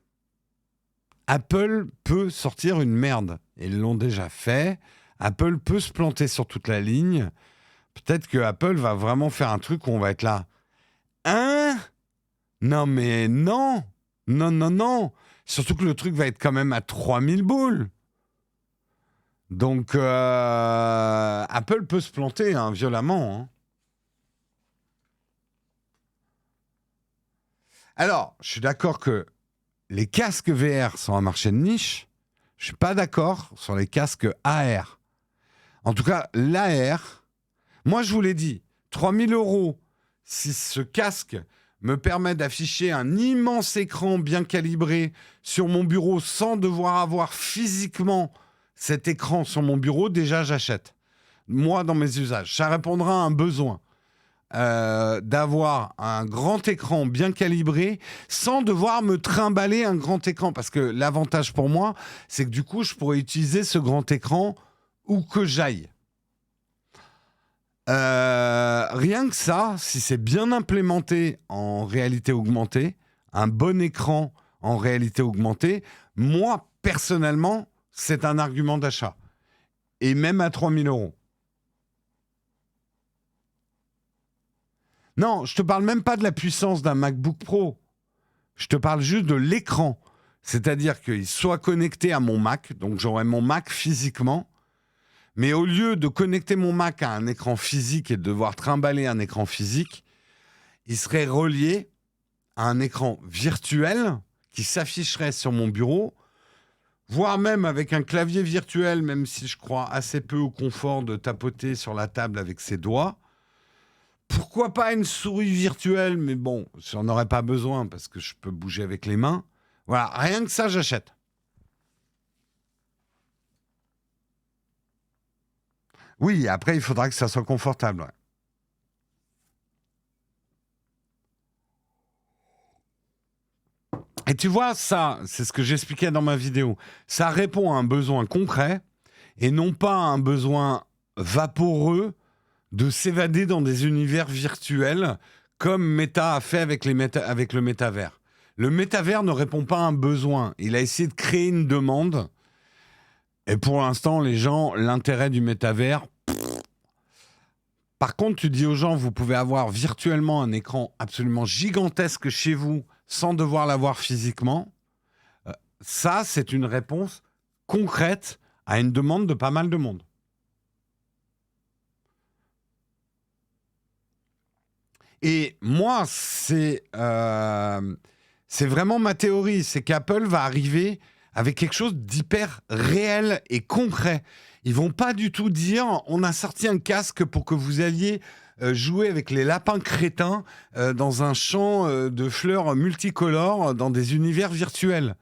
Apple peut sortir une merde. Ils l'ont déjà fait. Apple peut se planter sur toute la ligne. Peut-être que Apple va vraiment faire un truc où on va être là. Hein? Non, mais non! Non, non, non! Surtout que le truc va être quand même à 3000 boules. Donc, Apple peut se planter violemment. Hein. Alors, je suis d'accord que les casques VR sont un marché de niche. Je ne suis pas d'accord sur les casques AR. En tout cas, l'AR, moi je vous l'ai dit, 3000 €, si ce casque me permet d'afficher un immense écran bien calibré sur mon bureau sans devoir avoir physiquement cet écran sur mon bureau, déjà j'achète. Moi, dans mes usages, ça répondra à un besoin. D'avoir un grand écran bien calibré sans devoir me trimballer un grand écran. Parce que l'avantage pour moi, c'est que du coup, je pourrais utiliser ce grand écran où que j'aille. Rien que ça, si c'est bien implémenté en réalité augmentée, un bon écran en réalité augmentée, moi, personnellement, c'est un argument d'achat. Et même à 3000 €. Non, je te parle même pas de la puissance d'un MacBook Pro. Je te parle juste de l'écran. C'est-à-dire qu'il soit connecté à mon Mac, donc j'aurai mon Mac physiquement, mais au lieu de connecter mon Mac à un écran physique et de devoir trimballer un écran physique, il serait relié à un écran virtuel qui s'afficherait sur mon bureau, voire même avec un clavier virtuel, même si je crois assez peu au confort de tapoter sur la table avec ses doigts. Pourquoi pas une souris virtuelle, mais bon, j'en aurais pas besoin parce que je peux bouger avec les mains. Voilà, rien que ça, j'achète. Oui, après, il faudra que ça soit confortable. Ouais. Et tu vois, ça, c'est ce que j'expliquais dans ma vidéo. Ça répond à un besoin concret et non pas à un besoin vaporeux de s'évader dans des univers virtuels comme Meta a fait avec le métavers. Le métavers ne répond pas à un besoin. Il a essayé de créer une demande. Et pour l'instant, les gens, l'intérêt du métavers... Par contre, tu dis aux gens, vous pouvez avoir virtuellement un écran absolument gigantesque chez vous sans devoir l'avoir physiquement. Ça, c'est une réponse concrète à une demande de pas mal de monde. Et moi, c'est vraiment ma théorie, c'est qu'Apple va arriver avec quelque chose d'hyper réel et concret. Ils vont pas du tout dire, on a sorti un casque pour que vous alliez jouer avec les lapins crétins dans un champ de fleurs multicolores dans des univers virtuels.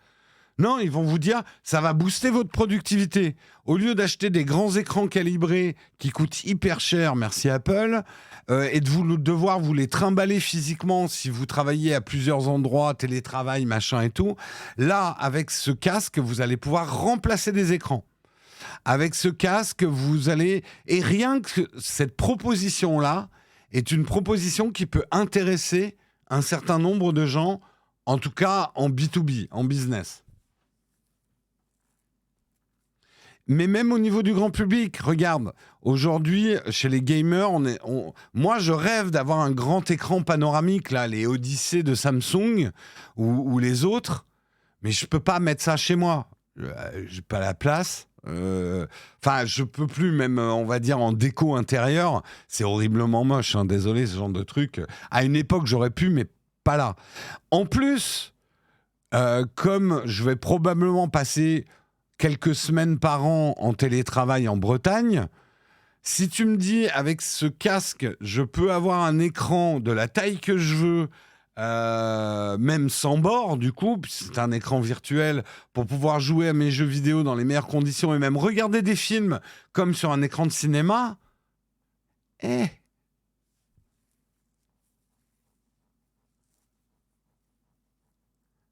Non, ils vont vous dire, ça va booster votre productivité. Au lieu d'acheter des grands écrans calibrés qui coûtent hyper cher, merci Apple, et de devoir vous les trimballer physiquement si vous travaillez à plusieurs endroits, télétravail, machin et tout, là, avec ce casque, vous allez pouvoir remplacer des écrans. Avec ce casque, vous allez... Et rien que cette proposition-là est une proposition qui peut intéresser un certain nombre de gens, en tout cas en B2B, en business. Mais même au niveau du grand public, regarde, aujourd'hui, chez les gamers, moi, je rêve d'avoir un grand écran panoramique, là, les Odyssey de Samsung ou les autres, mais je ne peux pas mettre ça chez moi. Je n'ai pas la place. Enfin, je peux plus, même, on va dire, en déco intérieure. C'est horriblement moche, hein, désolé, ce genre de truc. À une époque, j'aurais pu, mais pas là. En plus, comme je vais probablement passer quelques semaines par an en télétravail en Bretagne, si tu me dis avec ce casque, je peux avoir un écran de la taille que je veux, même sans bord, du coup, c'est un écran virtuel pour pouvoir jouer à mes jeux vidéo dans les meilleures conditions et même regarder des films comme sur un écran de cinéma,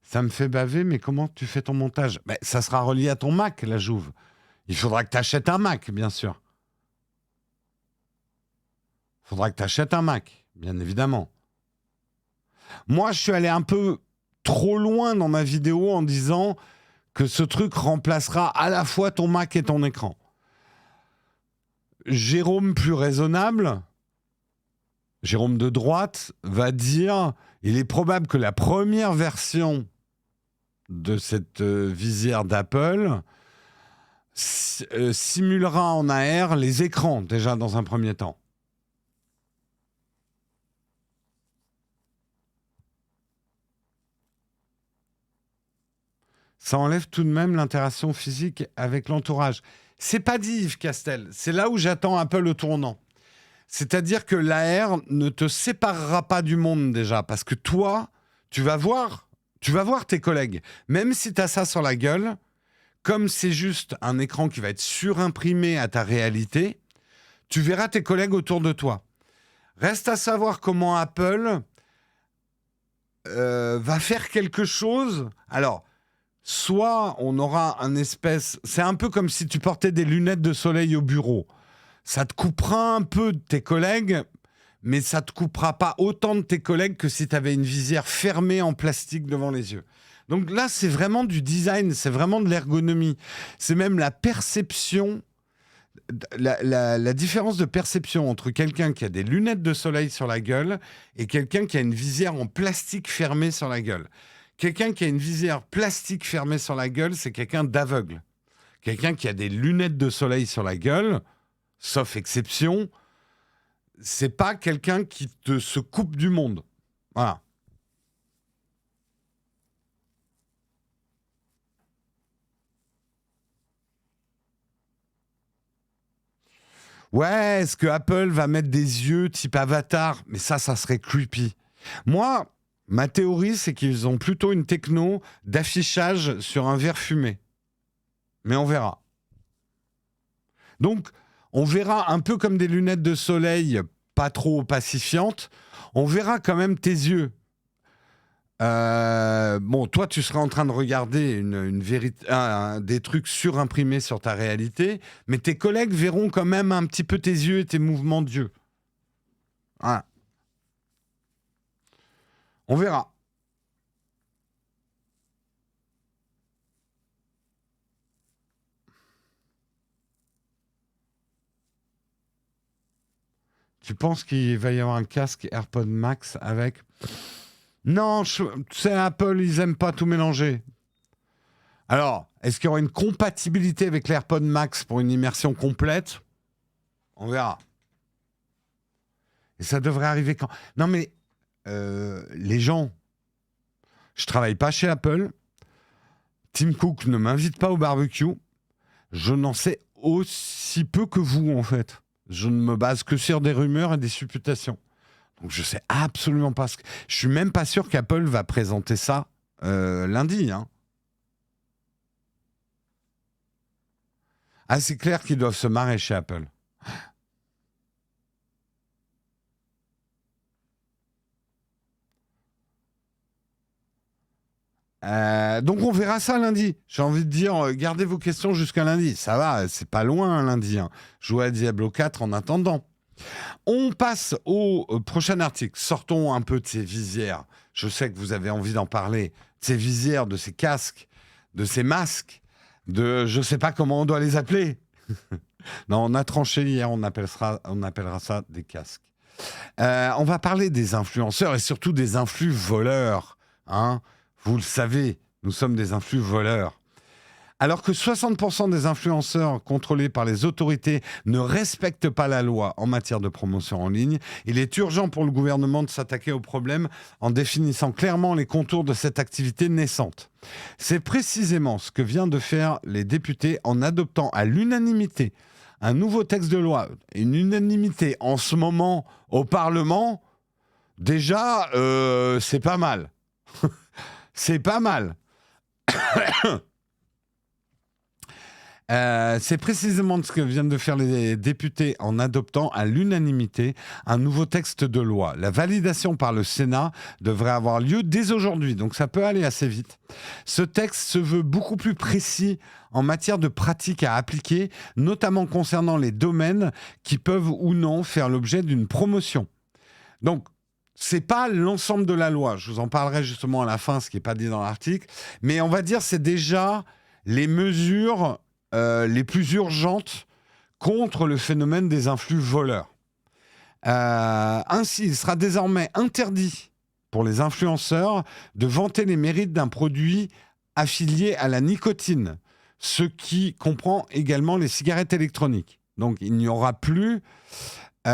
ça me fait baver, mais comment tu fais ton montage ? Ça sera relié à ton Mac, la Jouve. Il faudra que tu achètes un Mac, bien sûr. Faudra que tu achètes un Mac, bien évidemment. Moi, je suis allé un peu trop loin dans ma vidéo en disant que ce truc remplacera à la fois ton Mac et ton écran. Jérôme, plus raisonnable, Jérôme de droite, va dire il est probable que la première version de cette visière d'Apple simulera en AR les écrans, déjà dans un premier temps. Ça enlève tout de même l'interaction physique avec l'entourage. C'est pas dit, Yves Castel. C'est là où j'attends Apple au tournant. C'est-à-dire que l'AR ne te séparera pas du monde déjà, parce que toi, tu vas voir tes collègues. Même si tu as ça sur la gueule, comme c'est juste un écran qui va être surimprimé à ta réalité, tu verras tes collègues autour de toi. Reste à savoir comment Apple va faire quelque chose. Alors, soit on aura un espèce... C'est un peu comme si tu portais des lunettes de soleil au bureau. Ça te coupera un peu de tes collègues, mais ça te coupera pas autant de tes collègues que si tu avais une visière fermée en plastique devant les yeux. Donc là, c'est vraiment du design, c'est vraiment de l'ergonomie. C'est même la perception, la différence de perception entre quelqu'un qui a des lunettes de soleil sur la gueule et quelqu'un qui a une visière en plastique fermée sur la gueule. Quelqu'un qui a une visière plastique fermée sur la gueule, c'est quelqu'un d'aveugle. Quelqu'un qui a des lunettes de soleil sur la gueule, sauf exception, c'est pas quelqu'un qui se coupe du monde. Voilà. Ouais, est-ce que Apple va mettre des yeux type Avatar? Mais ça serait creepy. Moi, ma théorie, c'est qu'ils ont plutôt une techno d'affichage sur un verre fumé. Mais on verra. Donc, on verra un peu comme des lunettes de soleil pas trop pacifiantes. On verra quand même tes yeux. Bon, toi, tu seras en train de regarder des trucs surimprimés sur ta réalité, mais tes collègues verront quand même un petit peu tes yeux et tes mouvements d'yeux. Voilà. On verra. Tu penses qu'il va y avoir un casque AirPod Max avec? Non, tu sais, Apple, ils aiment pas tout mélanger. Alors, est-ce qu'il y aura une compatibilité avec l'AirPod Max pour une immersion complète? On verra. Et ça devrait arriver quand? Non, mais les gens, je travaille pas chez Apple. Tim Cook ne m'invite pas au barbecue. Je n'en sais aussi peu que vous, en fait. Je ne me base que sur des rumeurs et des supputations. Donc, je sais absolument pas ce que... Je suis même pas sûr qu'Apple va présenter ça lundi. Hein. Ah, c'est clair qu'ils doivent se marrer chez Apple. Donc on verra ça lundi. J'ai envie de dire, gardez vos questions jusqu'à lundi. Ça va, c'est pas loin lundi. Hein. Jouez à Diablo 4 en attendant. On passe au prochain article. Sortons un peu de ces visières. Je sais que vous avez envie d'en parler. De ces visières, de ces casques, de ces masques, de je sais pas comment on doit les appeler. Non, on a tranché hier, on appellera ça des casques. On va parler des influenceurs et surtout des influx voleurs. Hein. Vous le savez, nous sommes des influx voleurs. Alors que 60% des influenceurs contrôlés par les autorités ne respectent pas la loi en matière de promotion en ligne, il est urgent pour le gouvernement de s'attaquer au problème en définissant clairement les contours de cette activité naissante. C'est précisément ce que viennent de faire les députés en adoptant à l'unanimité un nouveau texte de loi. Une unanimité en ce moment au Parlement, déjà, c'est pas mal. C'est pas mal. C'est précisément ce que viennent de faire les députés en adoptant à l'unanimité un nouveau texte de loi. La validation par le Sénat devrait avoir lieu dès aujourd'hui, donc ça peut aller assez vite. Ce texte se veut beaucoup plus précis en matière de pratiques à appliquer, notamment concernant les domaines qui peuvent ou non faire l'objet d'une promotion. Donc, c'est pas l'ensemble de la loi. Je vous en parlerai justement à la fin, ce qui n'est pas dit dans l'article. Mais on va dire c'est déjà les mesures les plus urgentes contre le phénomène des influx voleurs. Ainsi, il sera désormais interdit pour les influenceurs de vanter les mérites d'un produit affilié à la nicotine, ce qui comprend également les cigarettes électroniques. Donc, il n'y aura plus... et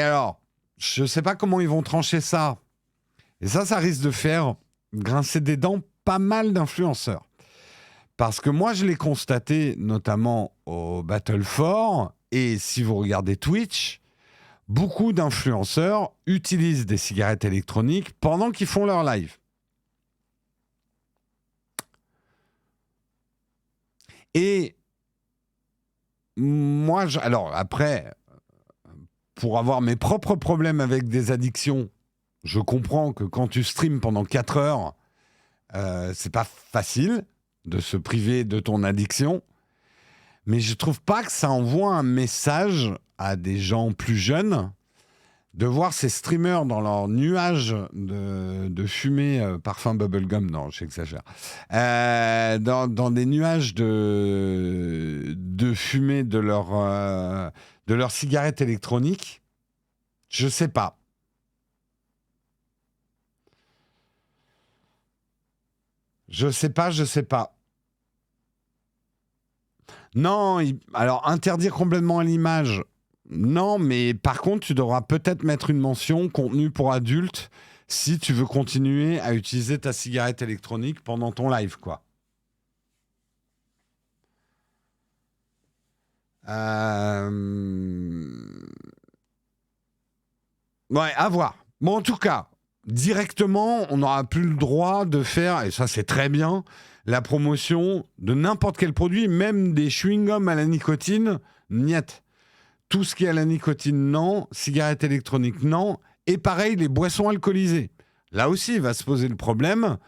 alors, je ne sais pas comment ils vont trancher ça. Et ça risque de faire grincer des dents pas mal d'influenceurs. Parce que moi, je l'ai constaté notamment au Battle for, et si vous regardez Twitch, beaucoup d'influenceurs utilisent des cigarettes électroniques pendant qu'ils font leur live. Et moi, alors après, pour avoir mes propres problèmes avec des addictions, je comprends que quand tu streams pendant 4 heures, c'est pas facile de se priver de ton addiction, mais je trouve pas que ça envoie un message à des gens plus jeunes de voir ces streamers dans leur nuage de fumée, parfum bubblegum, non, j'exagère, dans des nuages de fumée de leur cigarette électronique. Je sais pas. Je sais pas. Non, alors interdire complètement à l'image, non, mais par contre, tu devras peut-être mettre une mention contenu pour adultes si tu veux continuer à utiliser ta cigarette électronique pendant ton live, quoi. Ouais, à voir. Bon, en tout cas, directement, on n'aura plus le droit de faire, et ça c'est très bien, la promotion de n'importe quel produit, même des chewing-gums à la nicotine, niet. Tout ce qui est à la nicotine, non. Cigarettes électroniques, non. Et pareil, les boissons alcoolisées. Là aussi, il va se poser le problème.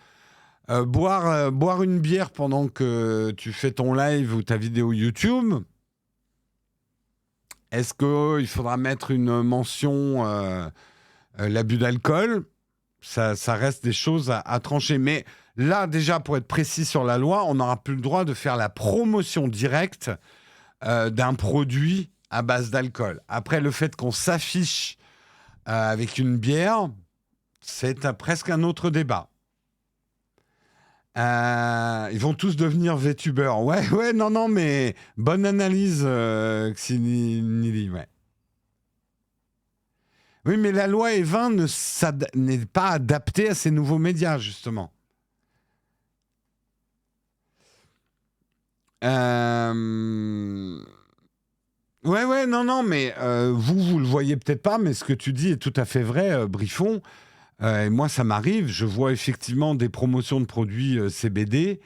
Boire une bière pendant que tu fais ton live ou ta vidéo YouTube, est-ce qu'il faudra mettre une mention l'abus d'alcool? Ça reste des choses à trancher. Mais là, déjà, pour être précis sur la loi, on n'aura plus le droit de faire la promotion directe d'un produit à base d'alcool. Après, le fait qu'on s'affiche avec une bière, c'est presque un autre débat. Ils vont tous devenir VTubers. Ouais, non, mais bonne analyse, Xinili, ouais. Oui, mais la loi E20 n'est pas adaptée à ces nouveaux médias, justement. Ouais, non, mais vous le voyez peut-être pas, mais ce que tu dis est tout à fait vrai, Briffon. Et moi, ça m'arrive, je vois effectivement des promotions de produits CBD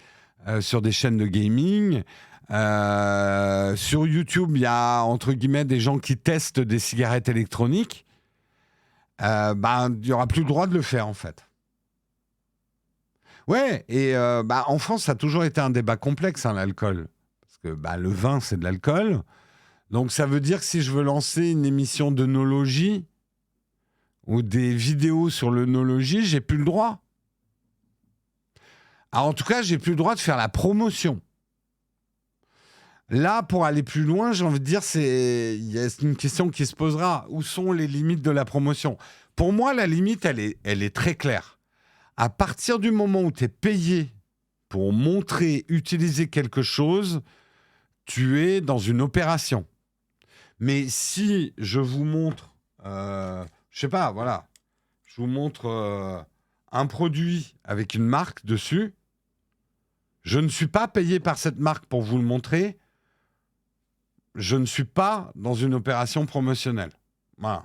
sur des chaînes de gaming. Sur YouTube, il y a, entre guillemets, des gens qui testent des cigarettes électroniques. Il n'y aura plus le droit de le faire, en fait. Ouais, et en France, ça a toujours été un débat complexe, hein, l'alcool. Parce que le vin, c'est de l'alcool. Donc, ça veut dire que si je veux lancer une émission d'œnologie ou des vidéos sur l'œnologie, j'ai plus le droit. Alors, en tout cas, j'ai plus le droit de faire la promotion. Là, pour aller plus loin, j'ai envie de dire, il y a une question qui se posera. Où sont les limites de la promotion? Pour moi, la limite, elle est très claire. À partir du moment où tu es payé pour montrer, utiliser quelque chose, tu es dans une opération. Mais si je vous montre, je sais pas, voilà, je vous montre un produit avec une marque dessus, je ne suis pas payé par cette marque pour vous le montrer, je ne suis pas dans une opération promotionnelle. Voilà.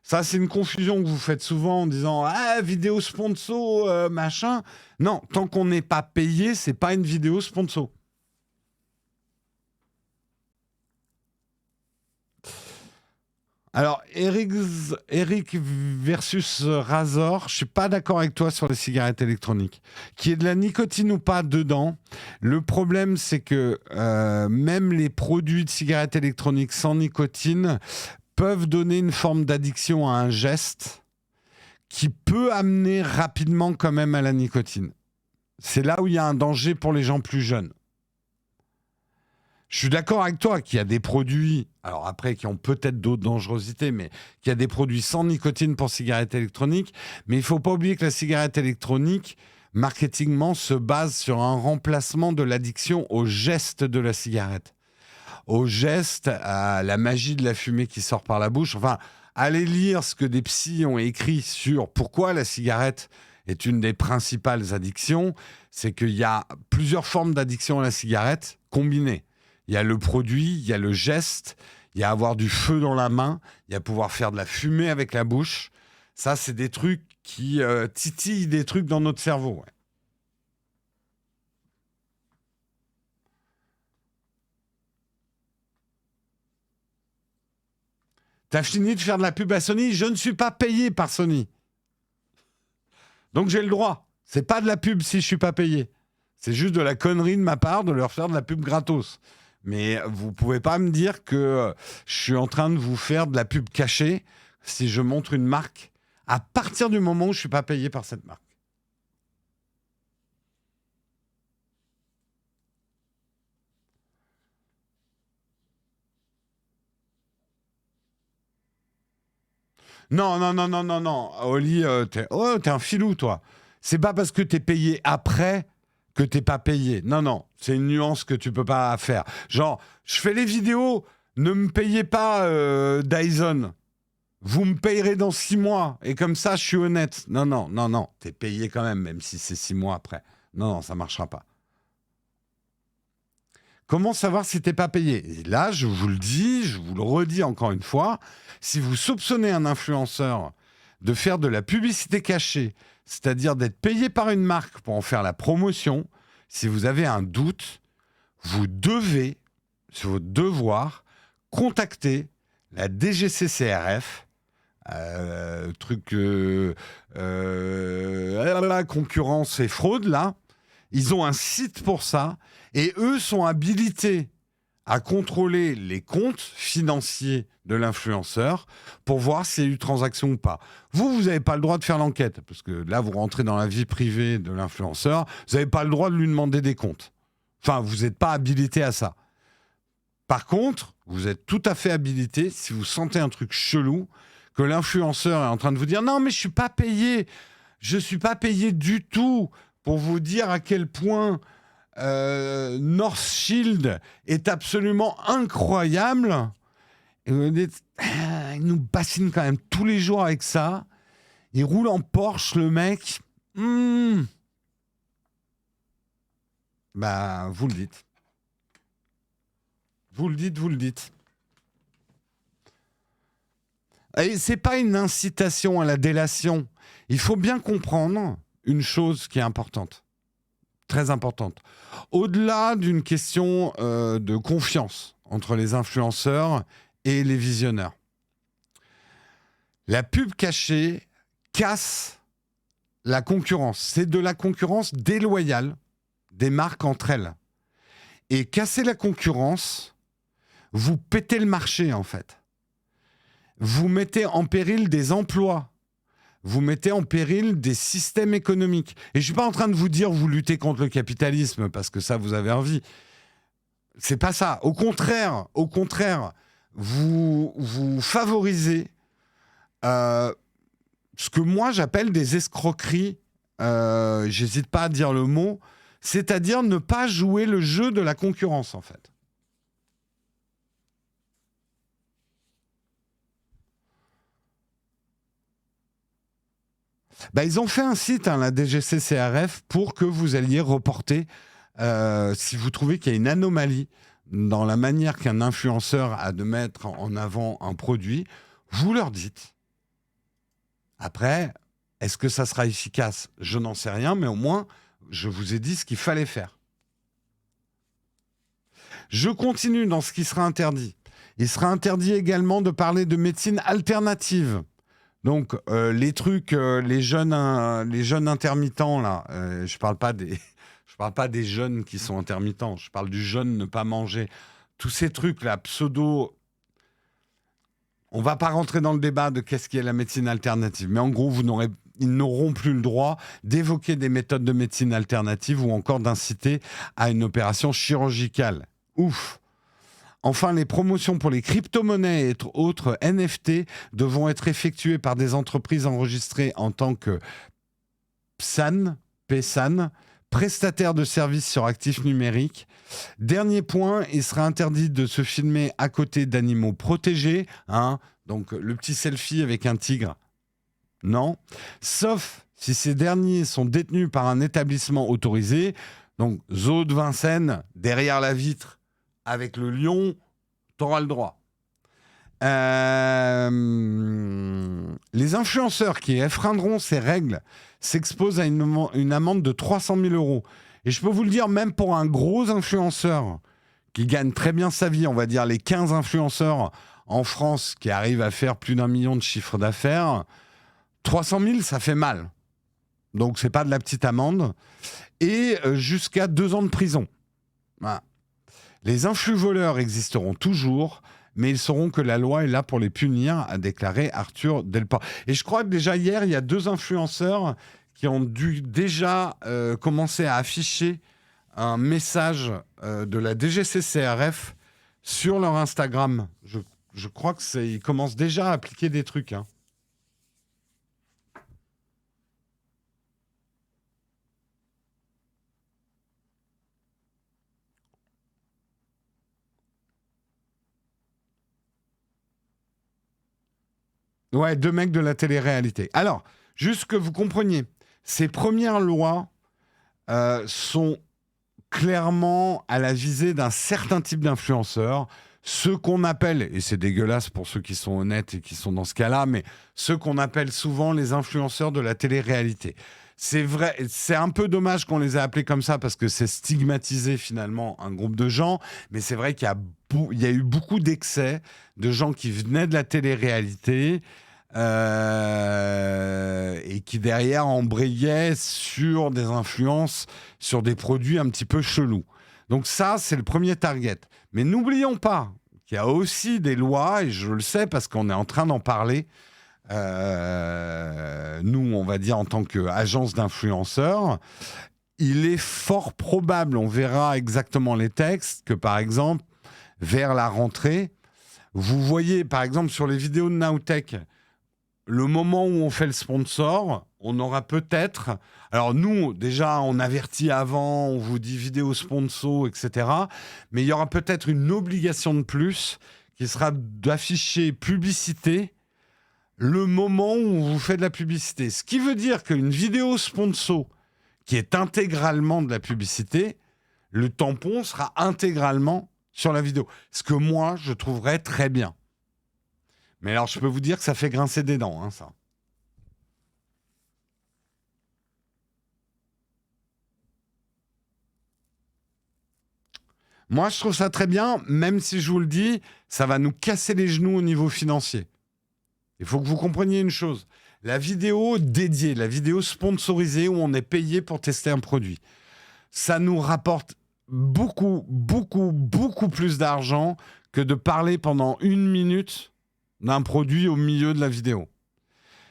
Ça, c'est une confusion que vous faites souvent en disant « Ah, vidéo sponsor, machin ». Non, tant qu'on n'est pas payé, c'est pas une vidéo sponsor. Alors, Eric versus Razor, je suis pas d'accord avec toi sur les cigarettes électroniques. Qu'il y ait de la nicotine ou pas dedans, le problème, c'est que même les produits de cigarettes électroniques sans nicotine peuvent donner une forme d'addiction à un geste qui peut amener rapidement quand même à la nicotine. C'est là où il y a un danger pour les gens plus jeunes. Je suis d'accord avec toi qu'il y a des produits, alors après, qui ont peut-être d'autres dangerosités, mais qu'il y a des produits sans nicotine pour cigarettes électroniques. Mais il ne faut pas oublier que la cigarette électronique, marketingement, se base sur un remplacement de l'addiction au geste de la cigarette. Au geste, à la magie de la fumée qui sort par la bouche. Enfin, allez lire ce que des psys ont écrit sur pourquoi la cigarette est une des principales addictions. C'est qu'il y a plusieurs formes d'addiction à la cigarette combinées. Il y a le produit, il y a le geste, il y a avoir du feu dans la main, il y a pouvoir faire de la fumée avec la bouche. Ça, c'est des trucs qui titillent des trucs dans notre cerveau. Ouais. T'as fini de faire de la pub à Sony? Je ne suis pas payé par Sony. Donc j'ai le droit. C'est pas de la pub si je suis pas payé. C'est juste de la connerie de ma part de leur faire de la pub gratos. Mais vous pouvez pas me dire que je suis en train de vous faire de la pub cachée si je montre une marque à partir du moment où je suis pas payé par cette marque. Non, non, non, non, non, non. Oli, t'es un filou, toi. C'est pas parce que t'es payé après que t'es pas payé. Non, non. C'est une nuance que tu peux pas faire. Genre, je fais les vidéos, ne me payez pas Dyson. Vous me payerez dans 6 mois. Et comme ça, je suis honnête. Non, non, non, non. T'es payé quand même si c'est 6 mois après. Non, non, ça marchera pas. Comment savoir si t'es pas payé? Et là, je vous le dis, je vous le redis encore une fois, si vous soupçonnez un influenceur de faire de la publicité cachée, c'est-à-dire d'être payé par une marque pour en faire la promotion, si vous avez un doute, vous devez, sur votre devoir, contacter la DGCCRF, la concurrence et fraude, là. Ils ont un site pour ça et eux sont habilités à contrôler les comptes financiers de l'influenceur pour voir s'il y a eu transaction ou pas. Vous n'avez pas le droit de faire l'enquête parce que là, vous rentrez dans la vie privée de l'influenceur. Vous n'avez pas le droit de lui demander des comptes. Enfin, vous n'êtes pas habilité à ça. Par contre, vous êtes tout à fait habilité si vous sentez un truc chelou que l'influenceur est en train de vous dire « Non, mais je ne suis pas payé. Je ne suis pas payé du tout. » Pour vous dire à quel point Northshield est absolument incroyable. Et vous dites, il nous bassine quand même tous les jours avec ça. Il roule en Porsche, le mec. Bah, vous le dites. Vous le dites, vous le dites. Et c'est pas une incitation à la délation. Il faut bien comprendre une chose qui est importante, très importante. Au-delà d'une question de confiance entre les influenceurs et les visionneurs, la pub cachée casse la concurrence. C'est de la concurrence déloyale des marques entre elles. Et casser la concurrence, vous pétez le marché en fait. Vous mettez en péril des emplois. Vous mettez en péril des systèmes économiques. Et je ne suis pas en train de vous dire vous luttez contre le capitalisme parce que ça, vous avez envie. C'est pas ça. Au contraire, vous favorisez ce que moi j'appelle des escroqueries. J'hésite pas à dire le mot. C'est-à-dire ne pas jouer le jeu de la concurrence, en fait. Bah, ils ont fait un site, la DGCCRF, pour que vous alliez reporter si vous trouvez qu'il y a une anomalie dans la manière qu'un influenceur a de mettre en avant un produit, vous leur dites. Après, est-ce que ça sera efficace? Je n'en sais rien, mais au moins, je vous ai dit ce qu'il fallait faire. Je continue dans ce qui sera interdit. Il sera interdit également de parler de médecine alternative. Donc, les trucs, les jeunes intermittents, là, je parle pas des jeunes qui sont intermittents, je parle du jeune ne pas manger. Tous ces trucs-là, pseudo... On va pas rentrer dans le débat de qu'est-ce qui est la médecine alternative, mais en gros, ils n'auront plus le droit d'évoquer des méthodes de médecine alternative ou encore d'inciter à une opération chirurgicale. Ouf! Enfin, les promotions pour les crypto-monnaies et autres NFT devront être effectuées par des entreprises enregistrées en tant que PSAN, prestataires de services sur actifs numériques. Dernier point, il sera interdit de se filmer à côté d'animaux protégés. Donc, le petit selfie avec un tigre, non. Sauf si ces derniers sont détenus par un établissement autorisé. Donc, Zoo de Vincennes, derrière la vitre, avec le lion, t'auras le droit. Les influenceurs qui enfreindront ces règles s'exposent à une amende de 300 000 €. Et je peux vous le dire, même pour un gros influenceur qui gagne très bien sa vie, on va dire les 15 influenceurs en France qui arrivent à faire plus d'1 million de chiffre d'affaires, 300 000, ça fait mal. Donc, c'est pas de la petite amende. Et jusqu'à 2 ans de prison. Voilà. Les influx-voleurs existeront toujours, mais ils sauront que la loi est là pour les punir, a déclaré Arthur Delport. Et je crois que déjà hier, il y a 2 influenceurs qui ont dû déjà commencer à afficher un message de la DGCCRF sur leur Instagram. Je crois qu'ils commencent déjà à appliquer des trucs. Ouais, 2 mecs de la télé-réalité. Alors, juste que vous compreniez, ces premières lois sont clairement à la visée d'un certain type d'influenceurs, ceux qu'on appelle, et c'est dégueulasse pour ceux qui sont honnêtes et qui sont dans ce cas-là, mais ceux qu'on appelle souvent les influenceurs de la télé-réalité. C'est vrai, c'est un peu dommage qu'on les ait appelés comme ça parce que c'est stigmatiser finalement un groupe de gens, mais c'est vrai qu'il y a eu beaucoup d'excès de gens qui venaient de la télé-réalité et qui derrière embrayaient sur des influences, sur des produits un petit peu chelous. Donc ça, c'est le premier target. Mais n'oublions pas qu'il y a aussi des lois, et je le sais parce qu'on est en train d'en parler, nous, on va dire en tant qu'agence d'influenceurs, il est fort probable, on verra exactement les textes, que par exemple, vers la rentrée, vous voyez par exemple sur les vidéos de Nowtech, le moment où on fait le sponsor, on aura peut-être... Alors nous, déjà, on avertit avant, on vous dit vidéo sponsor, etc. Mais il y aura peut-être une obligation de plus qui sera d'afficher publicité le moment où vous faites de la publicité. Ce qui veut dire qu'une vidéo sponsor qui est intégralement de la publicité, le tampon sera intégralement sur la vidéo. Ce que moi, je trouverais très bien. Mais alors, je peux vous dire que ça fait grincer des dents, ça. Moi, je trouve ça très bien, même si je vous le dis, ça va nous casser les genoux au niveau financier. Il faut que vous compreniez une chose. La vidéo dédiée, la vidéo sponsorisée où on est payé pour tester un produit, ça nous rapporte beaucoup, beaucoup, beaucoup plus d'argent que de parler pendant 1 minute d'un produit au milieu de la vidéo.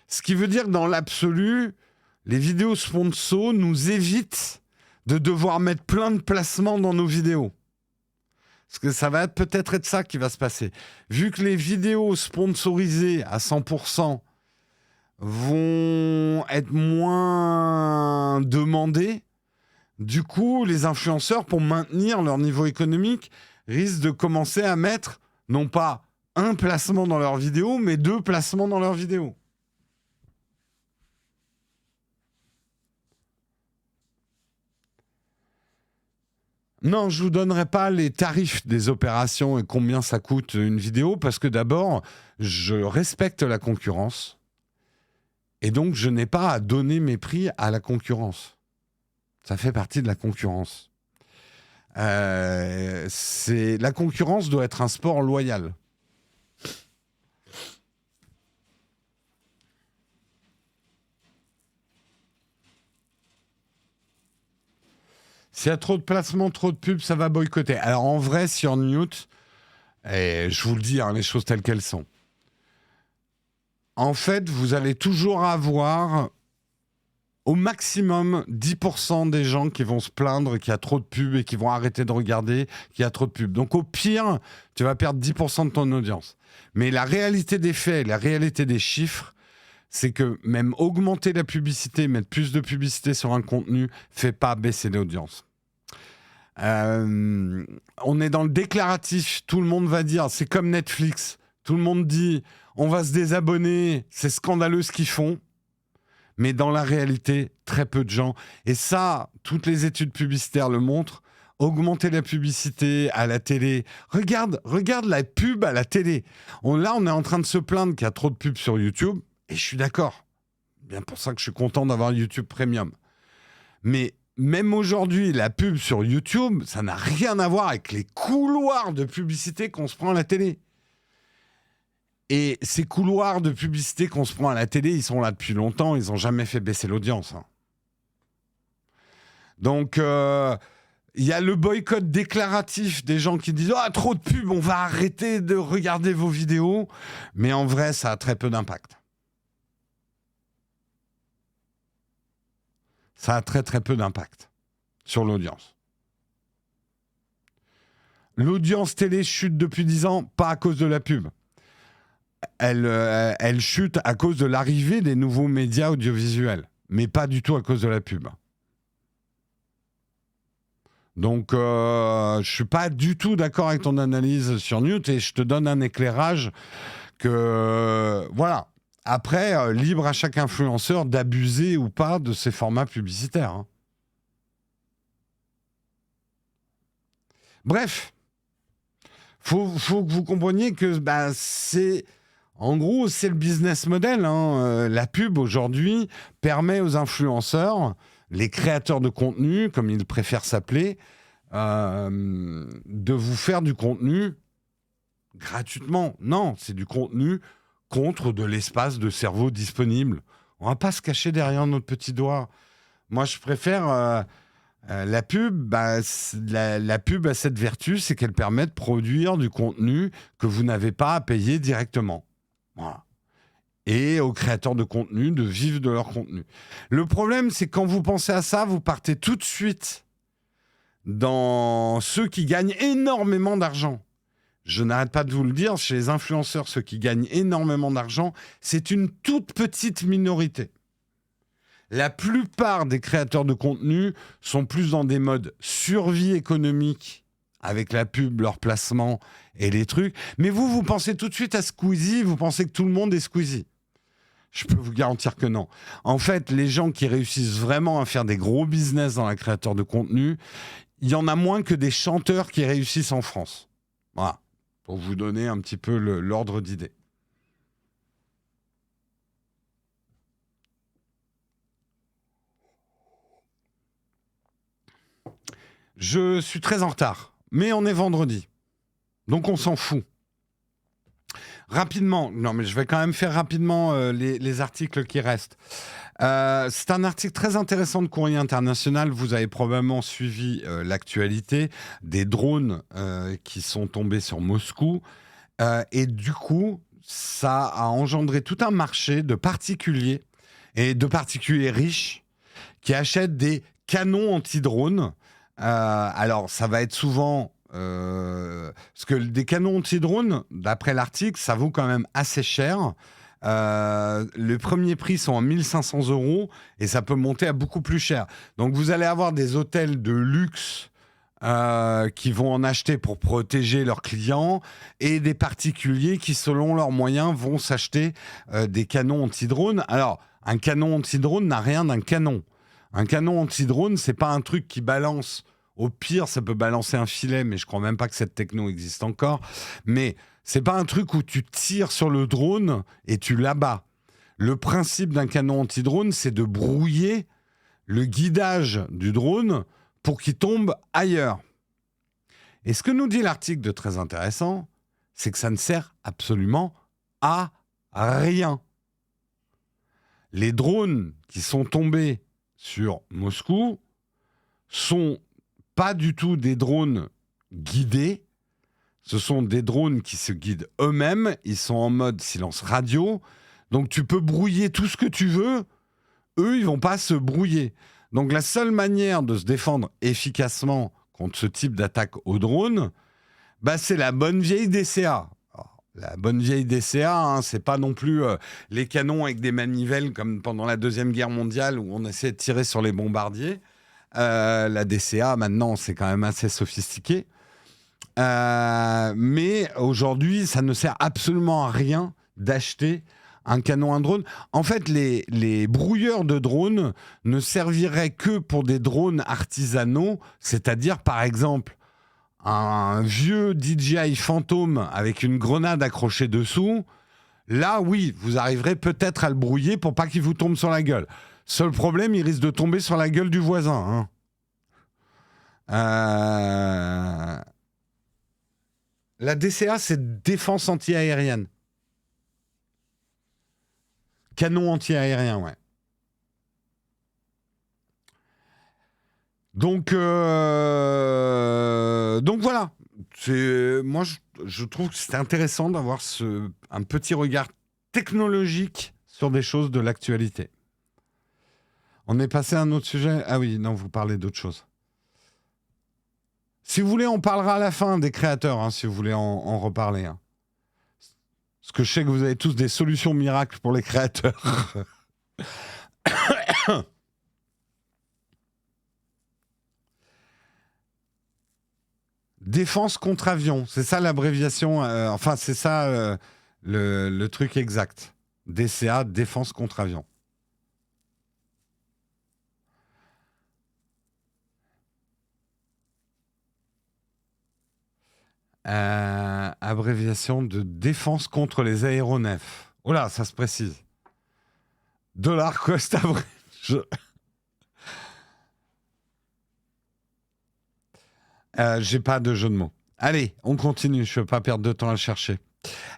Ce qui veut dire que dans l'absolu, les vidéos sponsors nous évitent de devoir mettre plein de placements dans nos vidéos. Parce que ça va peut-être être ça qui va se passer. Vu que les vidéos sponsorisées à 100% vont être moins demandées, du coup, les influenceurs, pour maintenir leur niveau économique, risquent de commencer à mettre, non pas 1 placement dans leur vidéo, mais 2 placements dans leur vidéo. Non, je ne vous donnerai pas les tarifs des opérations et combien ça coûte une vidéo, parce que d'abord, je respecte la concurrence. Et donc, je n'ai pas à donner mes prix à la concurrence. Ça fait partie de la concurrence. La concurrence doit être un sport loyal. S'il y a trop de placements, trop de pubs, ça va boycotter. Alors en vrai, sur Newt, et je vous le dis, les choses telles qu'elles sont. En fait, vous allez toujours avoir au maximum 10% des gens qui vont se plaindre qu'il y a trop de pubs et qui vont arrêter de regarder qu'il y a trop de pubs. Donc au pire, tu vas perdre 10% de ton audience. Mais la réalité des faits, la réalité des chiffres, c'est que même augmenter la publicité, mettre plus de publicité sur un contenu, fait pas baisser l'audience. On est dans le déclaratif, tout le monde va dire, c'est comme Netflix, tout le monde dit, on va se désabonner, c'est scandaleux ce qu'ils font, mais dans la réalité, très peu de gens, et ça, toutes les études publicitaires le montrent, augmenter la publicité à la télé, regarde la pub à la télé, là on est en train de se plaindre qu'il y a trop de pubs sur YouTube, et je suis d'accord, bien pour ça que je suis content d'avoir YouTube Premium, mais même aujourd'hui, la pub sur YouTube, ça n'a rien à voir avec les couloirs de publicité qu'on se prend à la télé. Et ces couloirs de publicité qu'on se prend à la télé, ils sont là depuis longtemps, ils n'ont jamais fait baisser l'audience. Donc, il y a le boycott déclaratif des gens qui disent « Ah, trop de pubs, on va arrêter de regarder vos vidéos ». Mais en vrai, ça a très peu d'impact. Ça a très très peu d'impact sur l'audience. L'audience télé chute depuis 10 ans, pas à cause de la pub. Elle chute à cause de l'arrivée des nouveaux médias audiovisuels, mais pas du tout à cause de la pub. Donc, je ne suis pas du tout d'accord avec ton analyse sur Newt et je te donne un éclairage que, voilà. Après, libre à chaque influenceur d'abuser ou pas de ses formats publicitaires. Bref, faut que vous compreniez que c'est... En gros, c'est le business model. La pub, aujourd'hui, permet aux influenceurs, les créateurs de contenu, comme ils préfèrent s'appeler, de vous faire du contenu gratuitement. Non, c'est du contenu contre de l'espace de cerveau disponible. On ne va pas se cacher derrière notre petit doigt. Moi, je préfère... la pub, la pub a cette vertu, c'est qu'elle permet de produire du contenu que vous n'avez pas à payer directement. Voilà. Et aux créateurs de contenu de vivre de leur contenu. Le problème, c'est que quand vous pensez à ça, vous partez tout de suite dans ceux qui gagnent énormément d'argent. Je n'arrête pas de vous le dire, chez les influenceurs, ceux qui gagnent énormément d'argent, c'est une toute petite minorité. La plupart des créateurs de contenu sont plus dans des modes survie économique avec la pub, leur placement et les trucs. Mais vous pensez tout de suite à Squeezie, vous pensez que tout le monde est Squeezie. Je peux vous garantir que non. En fait, les gens qui réussissent vraiment à faire des gros business dans la créateur de contenu, il y en a moins que des chanteurs qui réussissent en France. Voilà, pour vous donner un petit peu l'ordre d'idée. Je suis très en retard, mais on est vendredi. Donc on s'en fout. Rapidement, non mais je vais quand même faire rapidement les articles qui restent. C'est un article très intéressant de Courrier International. Vous avez probablement suivi l'actualité des drones qui sont tombés sur Moscou. Et du coup, ça a engendré tout un marché de particuliers et de particuliers riches qui achètent des canons anti-drones. Alors, ça va être souvent... parce que des canons anti-drones, d'après l'article, ça vaut quand même assez cher. Les premiers prix sont à 1 500 € et ça peut monter à beaucoup plus cher. Donc, vous allez avoir des hôtels de luxe qui vont en acheter pour protéger leurs clients et des particuliers qui, selon leurs moyens, vont s'acheter des canons anti-drones. Alors, un canon anti-drone n'a rien d'un canon. Un canon anti-drone, c'est pas un truc qui balance. Au pire, ça peut balancer un filet, mais je crois même pas que cette techno existe encore. Mais c'est pas un truc où tu tires sur le drone et tu l'abats. Le principe d'un canon anti-drone, c'est de brouiller le guidage du drone pour qu'il tombe ailleurs. Et ce que nous dit l'article de très intéressant, c'est que ça ne sert absolument à rien. Les drones qui sont tombés sur Moscou sont pas du tout des drones guidés. Ce sont des drones qui se guident eux-mêmes. Ils sont en mode silence radio. Donc, tu peux brouiller tout ce que tu veux. Eux, ils vont pas se brouiller. Donc, la seule manière de se défendre efficacement contre ce type d'attaque au drone, c'est la bonne vieille DCA. Alors, la bonne vieille DCA, hein, c'est pas non plus les canons avec des manivelles comme pendant la Deuxième Guerre mondiale où on essayait de tirer sur les bombardiers. La DCA, maintenant, c'est quand même assez sophistiqué. Mais aujourd'hui, ça ne sert absolument à rien d'acheter un canon, un drone. En fait, les brouilleurs de drones ne serviraient que pour des drones artisanaux, c'est-à-dire, par exemple, un vieux DJI Phantom avec une grenade accrochée dessous. Là, oui, vous arriverez peut-être à le brouiller pour pas qu'il vous tombe sur la gueule. Seul problème, il risque de tomber sur la gueule du voisin. La DCA, c'est défense anti-aérienne. Canon anti-aérien, ouais. Donc voilà. Moi, je trouve que c'est intéressant d'avoir un petit regard technologique sur des choses de l'actualité. On est passé à un autre sujet. Ah oui, non, vous parlez d'autre chose. Si vous voulez, on parlera à la fin des créateurs, hein, si vous voulez en reparler. Hein. Parce que je sais que vous avez tous des solutions miracles pour les créateurs. Défense contre avion, c'est ça l'abréviation. C'est ça le truc exact. DCA, défense contre avion. Abréviation de défense contre les aéronefs. Oh là, ça se précise. Dollar cost average. J'ai pas de jeu de mots. Allez, on continue. Je ne veux pas perdre de temps à le chercher.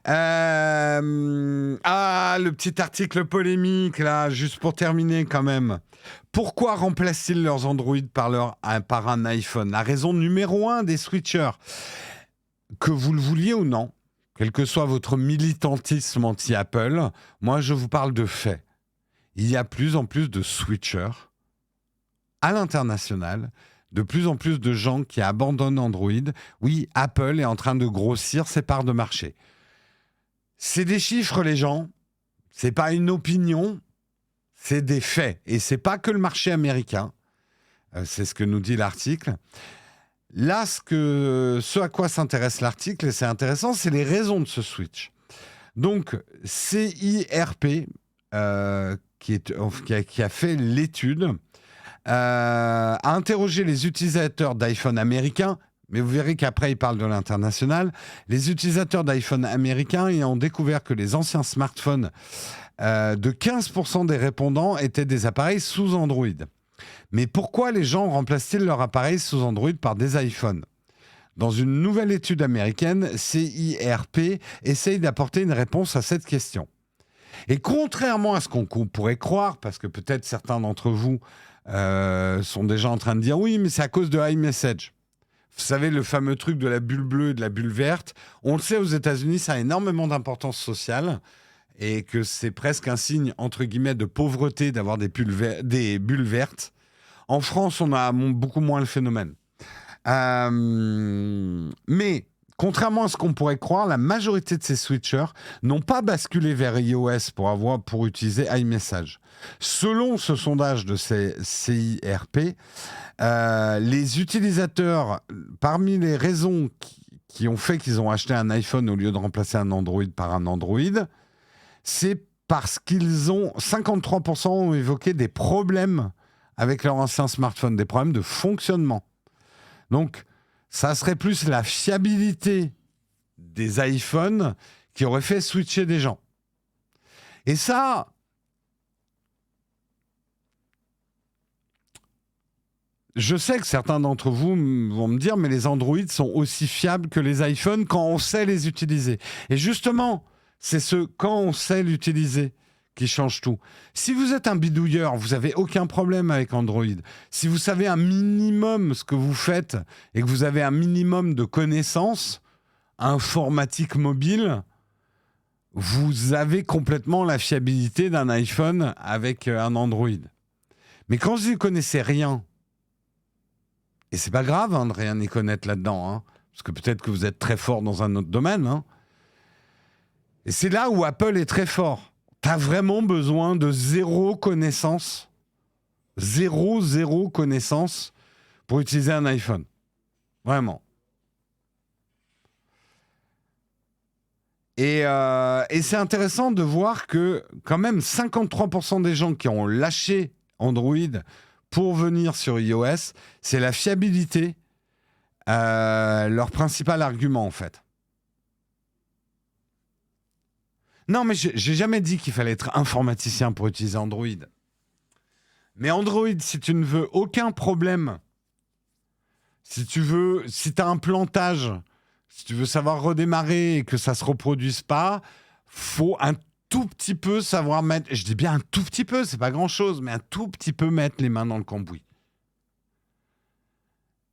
Le petit article polémique, là, juste pour terminer quand même. Pourquoi remplacent-ils leurs Android par un iPhone ? La raison numéro 1 des switchers, que vous le vouliez ou non, quel que soit votre militantisme anti-Apple, moi je vous parle de faits. Il y a plus en plus de switchers à l'international, de plus en plus de gens qui abandonnent Android. Oui, Apple est en train de grossir ses parts de marché. C'est des chiffres, les gens. C'est pas une opinion, c'est des faits. Et c'est pas que le marché américain. C'est ce que nous dit l'article. Là, ce à quoi s'intéresse l'article, et c'est intéressant, c'est les raisons de ce switch. Donc, CIRP, qui a fait l'étude, a interrogé les utilisateurs d'iPhone américains, mais vous verrez qu'après, il parle de l'international. Les utilisateurs d'iPhone américains ayant découvert que les anciens smartphones de 15% des répondants étaient des appareils sous Android. Mais pourquoi les gens remplacent-ils leur appareil sous Android par des iPhones ? Dans une nouvelle étude américaine, CIRP essaye d'apporter une réponse à cette question. Et contrairement à ce qu'on pourrait croire, parce que peut-être certains d'entre vous sont déjà en train de dire « Oui, mais c'est à cause de iMessage ». Vous savez, le fameux truc de la bulle bleue et de la bulle verte. On le sait, aux États-Unis, ça a énormément d'importance sociale et que c'est presque un signe, entre guillemets, de pauvreté d'avoir des bulles vertes. En France, on a beaucoup moins le phénomène. Mais, contrairement à ce qu'on pourrait croire, la majorité de ces switchers n'ont pas basculé vers iOS pour utiliser iMessage. Selon ce sondage de CIRP, les utilisateurs, parmi les raisons qui ont fait qu'ils ont acheté un iPhone au lieu de remplacer un Android par un Android, c'est parce qu'ils ont 53% ont évoqué des problèmes avec leur ancien smartphone, des problèmes de fonctionnement. Donc, ça serait plus la fiabilité des iPhones qui aurait fait switcher des gens. Et ça, je sais que certains d'entre vous vont me dire, mais les Android sont aussi fiables que les iPhones quand on sait les utiliser. Et justement, c'est quand on sait l'utiliser qui change tout. Si vous êtes un bidouilleur, vous n'avez aucun problème avec Android. Si vous savez un minimum ce que vous faites et que vous avez un minimum de connaissances informatiques mobiles, vous avez complètement la fiabilité d'un iPhone avec un Android. Mais quand vous n'y connaissez rien, et c'est pas grave de rien y connaître là-dedans, hein, parce que peut-être que vous êtes très fort dans un autre domaine, hein, et c'est là où Apple est très fort. T'as vraiment besoin de zéro connaissance pour utiliser un iPhone. Vraiment. Et c'est intéressant de voir que quand même 53% des gens qui ont lâché Android pour venir sur iOS, c'est la fiabilité, leur principal argument en fait. Non, mais j'ai jamais dit qu'il fallait être informaticien pour utiliser Android. Mais Android, si tu ne veux aucun problème, si tu as un plantage, si tu veux savoir redémarrer et que ça se reproduise pas, faut un tout petit peu savoir mettre, je dis bien un tout petit peu, c'est pas grand-chose, mais un tout petit peu mettre les mains dans le cambouis.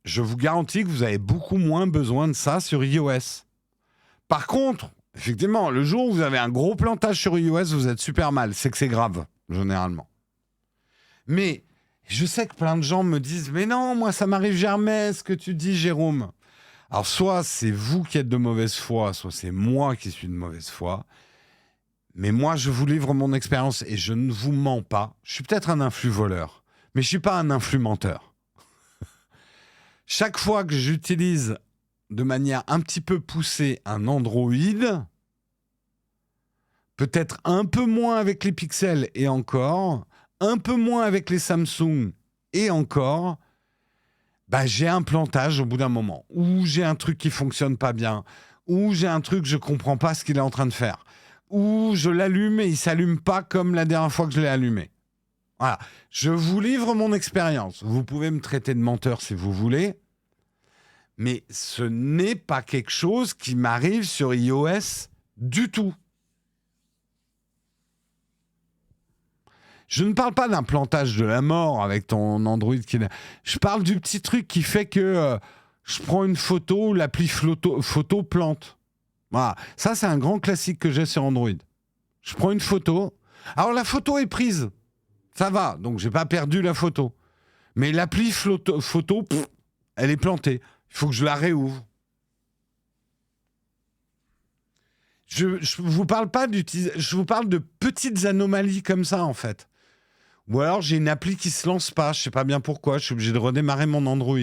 Je vous garantis que vous avez beaucoup moins besoin de ça sur iOS. Par contre, effectivement, le jour où vous avez un gros plantage sur iOS, vous êtes super mal. C'est que c'est grave, généralement. Mais je sais que plein de gens me disent « Mais non, moi, ça m'arrive jamais, ce que tu dis, Jérôme. » Alors, soit c'est vous qui êtes de mauvaise foi, soit c'est moi qui suis de mauvaise foi. Mais moi, je vous livre mon expérience et je ne vous mens pas. Je suis peut-être un influx voleur, mais je ne suis pas un influx menteur. Chaque fois que j'utilise de manière un petit peu poussée un Android, peut-être un peu moins avec les Pixels et encore, un peu moins avec les Samsung et encore, bah j'ai un plantage au bout d'un moment, ou j'ai un truc qui fonctionne pas bien, ou j'ai un truc je comprends pas ce qu'il est en train de faire, ou je l'allume et il s'allume pas comme la dernière fois que je l'ai allumé. Voilà, je vous livre mon expérience. Vous pouvez me traiter de menteur si vous voulez, mais ce n'est pas quelque chose qui m'arrive sur iOS du tout. Je ne parle pas d'un plantage de la mort avec ton Android. Je parle du petit truc qui fait que je prends une photo, l'appli photo plante. Voilà. Ça, c'est un grand classique que j'ai sur Android. Je prends une photo. Alors, la photo est prise. Ça va, donc j'ai pas perdu la photo. Mais l'appli photo, elle est plantée. Il faut que je la réouvre. Je vous parle pas je vous parle de petites anomalies comme ça, en fait. Ou alors j'ai une appli qui se lance pas, je sais pas bien pourquoi, je suis obligé de redémarrer mon Android.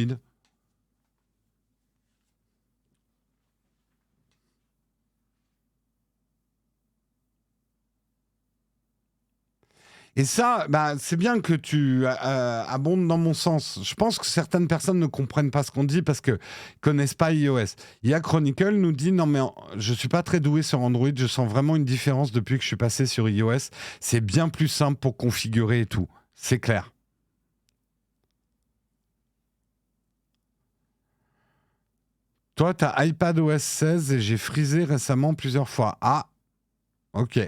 Et ça, bah, c'est bien que tu abondes dans mon sens. Je pense que certaines personnes ne comprennent pas ce qu'on dit parce qu'ils ne connaissent pas iOS. Il y a Chronicle nous dit « Non mais je ne suis pas très doué sur Android, je sens vraiment une différence depuis que je suis passé sur iOS. C'est bien plus simple pour configurer et tout. » C'est clair. Toi, tu as iPadOS 16 et j'ai frisé récemment plusieurs fois. Ah, ok.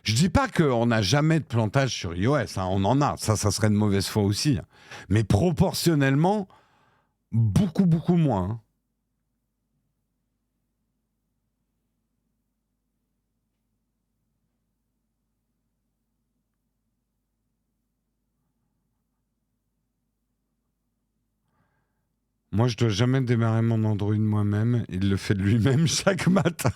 Je dis pas qu'on n'a jamais de plantage sur iOS, hein, on en a, ça serait de mauvaise foi aussi. Mais proportionnellement, beaucoup moins. Hein. Moi, je dois jamais démarrer mon Android moi-même, il le fait de lui-même chaque matin.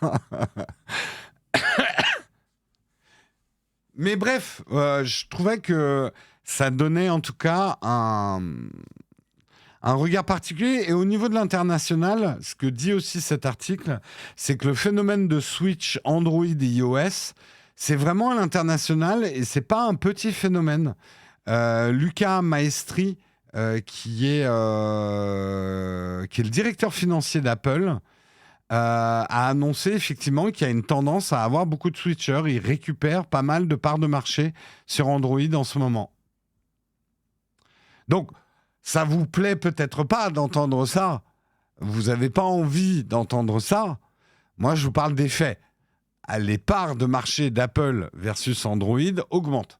Mais bref, je trouvais que ça donnait en tout cas un regard particulier. Et au niveau de l'international, ce que dit aussi cet article, c'est que le phénomène de switch Android et iOS, c'est vraiment à l'international et c'est pas un petit phénomène. Luca Maestri, qui est le directeur financier d'Apple, a annoncé effectivement qu'il y a une tendance à avoir beaucoup de switchers. Ils récupèrent pas mal de parts de marché sur Android en ce moment. Donc, ça vous plaît peut-être pas d'entendre ça. Vous n'avez pas envie d'entendre ça. Moi, je vous parle des faits. les parts de marché d'Apple versus Android augmentent.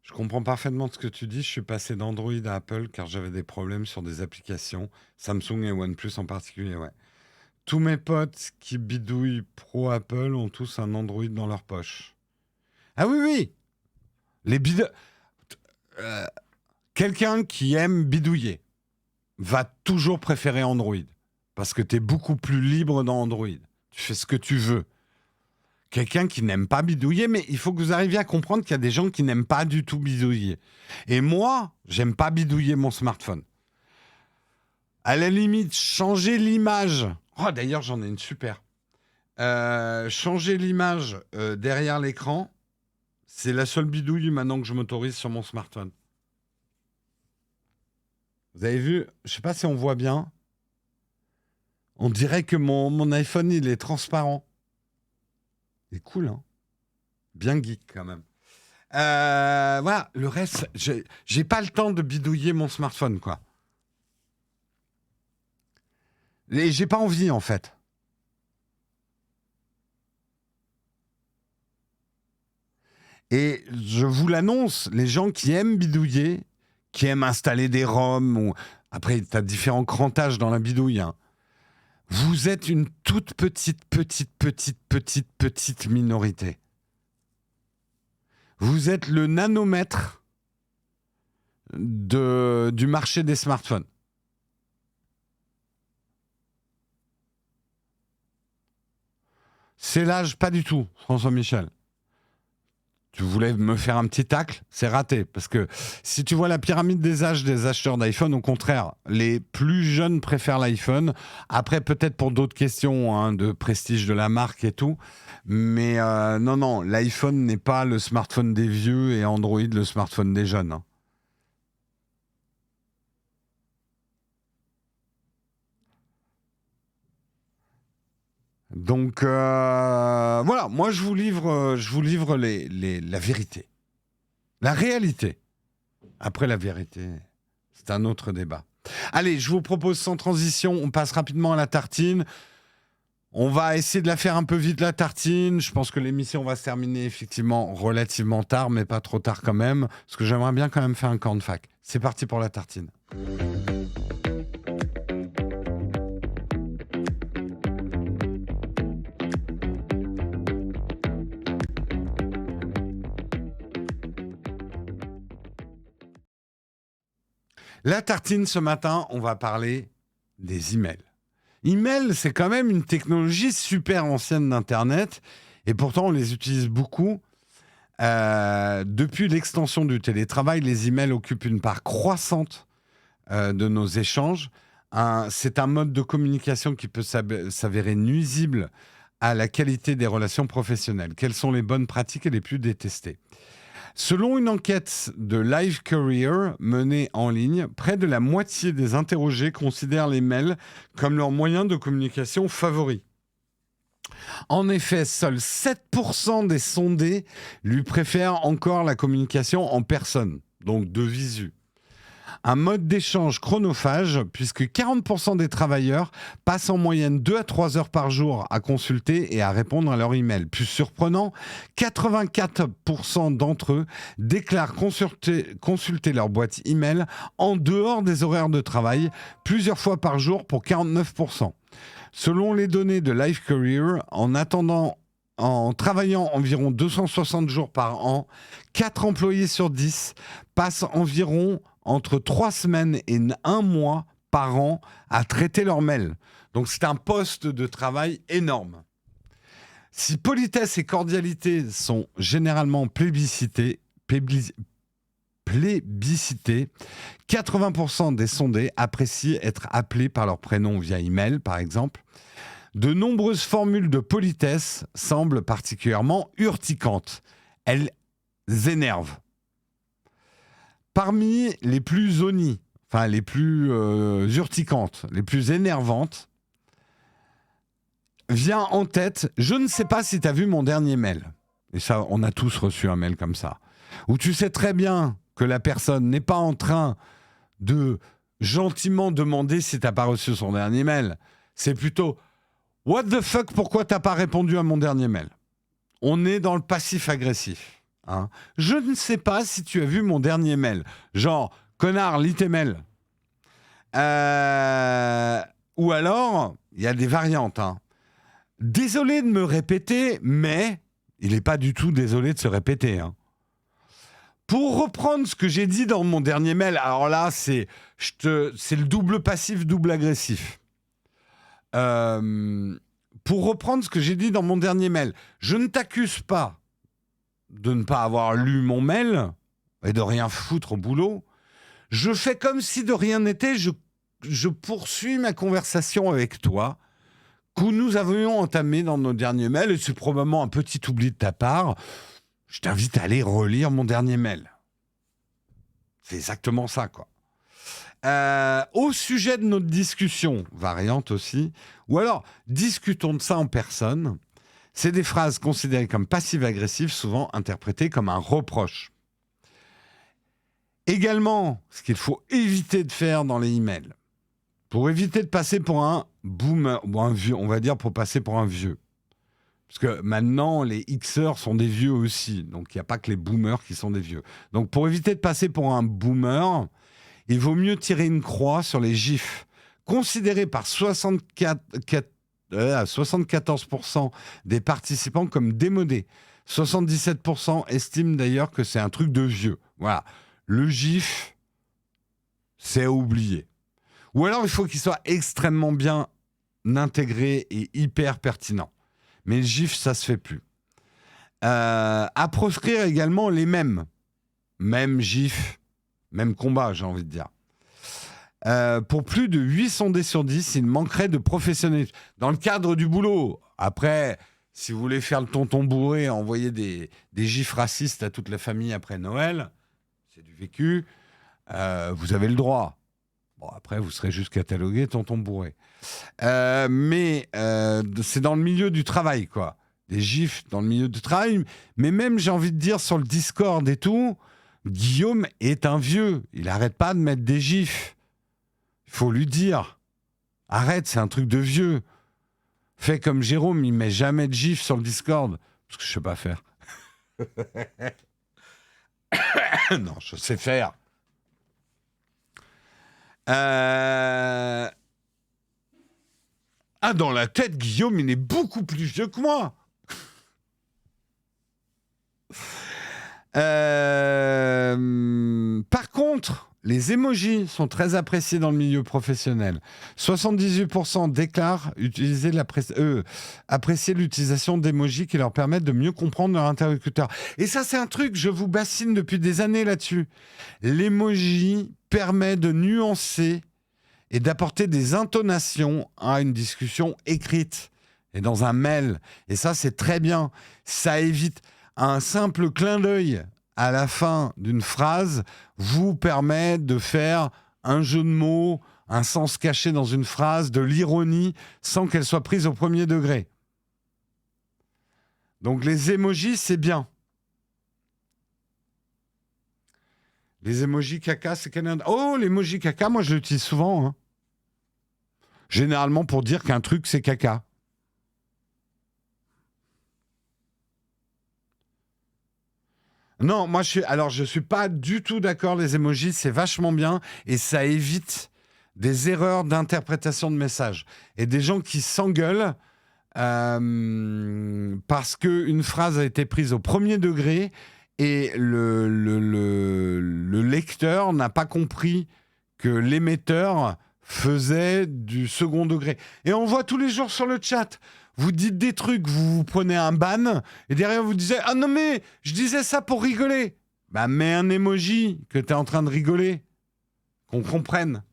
Je comprends parfaitement ce que tu dis. Je suis passé d'Android à Apple car j'avais des problèmes sur des applications, Samsung et OnePlus en particulier, ouais. Tous mes potes qui bidouillent pro Apple ont tous un Android dans leur poche. Ah oui, oui. Les bidou... euh, Quelqu'un qui aime bidouiller va toujours préférer Android parce que tu es beaucoup plus libre dans Android. Tu fais ce que tu veux. Quelqu'un qui n'aime pas bidouiller, mais il faut que vous arriviez à comprendre qu'il y a des gens qui n'aiment pas du tout bidouiller. Et moi, j'aime pas bidouiller mon smartphone. À la limite, changer l'image. Oh, d'ailleurs, j'en ai une super. Changer l'image derrière l'écran, c'est la seule bidouille maintenant que je m'autorise sur mon smartphone. Vous avez vu, je sais pas si on voit bien. On dirait que mon iPhone, il est transparent. C'est cool, hein. Bien geek, quand même. Voilà, le reste, j'ai pas le temps de bidouiller mon smartphone, quoi. Et j'ai pas envie, en fait. Et je vous l'annonce, les gens qui aiment bidouiller, qui aiment installer des ROM, ou... après, tu as différents crantages dans la bidouille, hein. Vous êtes une toute petite minorité. Vous êtes le nanomètre du marché des smartphones. C'est l'âge, pas du tout, François Michel. Tu voulais me faire un petit tacle, c'est raté. Parce que si tu vois la pyramide des âges des acheteurs d'iPhone, au contraire, les plus jeunes préfèrent l'iPhone. Après, peut-être pour d'autres questions, hein, de prestige de la marque et tout. Mais non, l'iPhone n'est pas le smartphone des vieux et Android le smartphone des jeunes, hein. Donc voilà, moi je vous livre la vérité, la réalité. Après la vérité, c'est un autre débat. Allez, je vous propose sans transition, on passe rapidement à la tartine. On va essayer de la faire un peu vite, la tartine. Je pense que l'émission va se terminer effectivement relativement tard, mais pas trop tard quand même, parce que j'aimerais bien quand même faire un camp de fac. C'est parti pour la tartine. La tartine, ce matin, on va parler des emails. Email, c'est quand même une technologie super ancienne d'Internet, et pourtant on les utilise beaucoup. Depuis l'extension du télétravail, les emails occupent une part croissante de nos échanges. C'est un mode de communication qui peut s'avérer nuisible à la qualité des relations professionnelles. Quelles sont les bonnes pratiques et les plus détestées ? Selon une enquête de Live Career menée en ligne, près de la moitié des interrogés considèrent les mails comme leur moyen de communication favori. En effet, seuls 7% des sondés lui préfèrent encore la communication en personne, donc de visu. Un mode d'échange chronophage, puisque 40% des travailleurs passent en moyenne 2 à 3 heures par jour à consulter et à répondre à leur email. Plus surprenant, 84% d'entre eux déclarent consulter leur boîte email en dehors des horaires de travail, plusieurs fois par jour pour 49%. Selon les données de Life Career, en travaillant environ 260 jours par an, 4 employés sur 10 passent environ entre 3 semaines et 1 mois par an à traiter leurs mails. Donc c'est un poste de travail énorme. Si politesse et cordialité sont généralement plébiscités, 80% des sondés apprécient être appelés par leur prénom via email, par exemple. De nombreuses formules de politesse semblent particulièrement urticantes. Elles énervent. Parmi les plus les plus urticantes, les plus énervantes, vient en tête « Je ne sais pas si tu as vu mon dernier mail ». Et ça, on a tous reçu un mail comme ça. où tu sais très bien que la personne n'est pas en train de gentiment demander si t'as pas reçu son dernier mail. C'est plutôt « What the fuck, pourquoi t'as pas répondu à mon dernier mail ?» On est dans le passif-agressif. Hein. Je ne sais pas si tu as vu mon dernier mail. Genre, connard, lis tes mails. Ou alors, il y a des variantes. Hein. Désolé de me répéter, mais il n'est pas du tout désolé de se répéter. Hein. Pour reprendre ce que j'ai dit dans mon dernier mail, alors là, c'est le double passif, double agressif. Pour reprendre ce que j'ai dit dans mon dernier mail, je ne t'accuse pas de ne pas avoir lu mon mail et de rien foutre au boulot. Je fais comme si de rien n'était, je poursuis ma conversation avec toi que nous avions entamée dans nos derniers mails, et c'est probablement un petit oubli de ta part. Je t'invite à aller relire mon dernier mail. C'est exactement ça, quoi. Au sujet de notre discussion, variante aussi, ou alors discutons de ça en personne, c'est des phrases considérées comme passives-agressives, souvent interprétées comme un reproche. Également, ce qu'il faut éviter de faire dans les emails, pour éviter de passer pour un boomer, ou un vieux, on va dire pour passer pour un vieux. Parce que maintenant, les Xers sont des vieux aussi, donc il n'y a pas que les boomers qui sont des vieux. Donc pour éviter de passer pour un boomer, il vaut mieux tirer une croix sur les gifs, considérés par 74% des participants comme démodés. 77% estiment d'ailleurs que c'est un truc de vieux. Voilà. Le gif, c'est à oublier. Ou alors, il faut qu'il soit extrêmement bien intégré et hyper pertinent. Mais le gif, ça se fait plus. À proscrire également les mêmes. Même gif, même combat, j'ai envie de dire. Pour plus de 8 sondés sur 10, il manquerait de professionnalisme. Dans le cadre du boulot. Après, si vous voulez faire le tonton bourré, envoyer des gifs racistes à toute la famille après Noël, c'est du vécu, vous avez le droit. Bon, après, vous serez juste catalogué tonton bourré. Mais c'est dans le milieu du travail, quoi. Des gifs dans le milieu du travail. Mais même, j'ai envie de dire, sur le Discord et tout, Guillaume est un vieux. Il n'arrête pas de mettre des gifs. Il faut lui dire. Arrête, c'est un truc de vieux. Fais comme Jérôme, il met jamais de gifs sur le Discord. Parce que je sais pas faire. Non, je sais faire. Ah, dans la tête, Guillaume, il est beaucoup plus vieux que moi. Par contre, les emojis sont très appréciés dans le milieu professionnel. 78% déclarent apprécier l'utilisation d'emojis qui leur permettent de mieux comprendre leur interlocuteur. Et ça, c'est un truc, je vous bassine depuis des années là-dessus. L'emoji permet de nuancer et d'apporter des intonations à une discussion écrite et dans un mail. Et ça, c'est très bien. Ça évite un simple clin d'œil à la fin d'une phrase vous permet de faire un jeu de mots, un sens caché dans une phrase, de l'ironie, sans qu'elle soit prise au premier degré. Donc les emojis, c'est bien. Les emojis caca, c'est Canada. Oh, l'emoji caca, moi je l'utilise souvent. Hein. Généralement pour dire qu'un truc, c'est caca. Non, moi je suis pas du tout d'accord. Les emojis, c'est vachement bien et ça évite des erreurs d'interprétation de messages et des gens qui s'engueulent parce qu'une phrase a été prise au premier degré et le lecteur n'a pas compris que l'émetteur faisait du second degré. Et on voit tous les jours sur le chat. Vous dites des trucs, vous prenez un ban, et derrière vous disiez « Ah non mais, je disais ça pour rigoler !» Bah mets un emoji que t'es en train de rigoler, qu'on comprenne.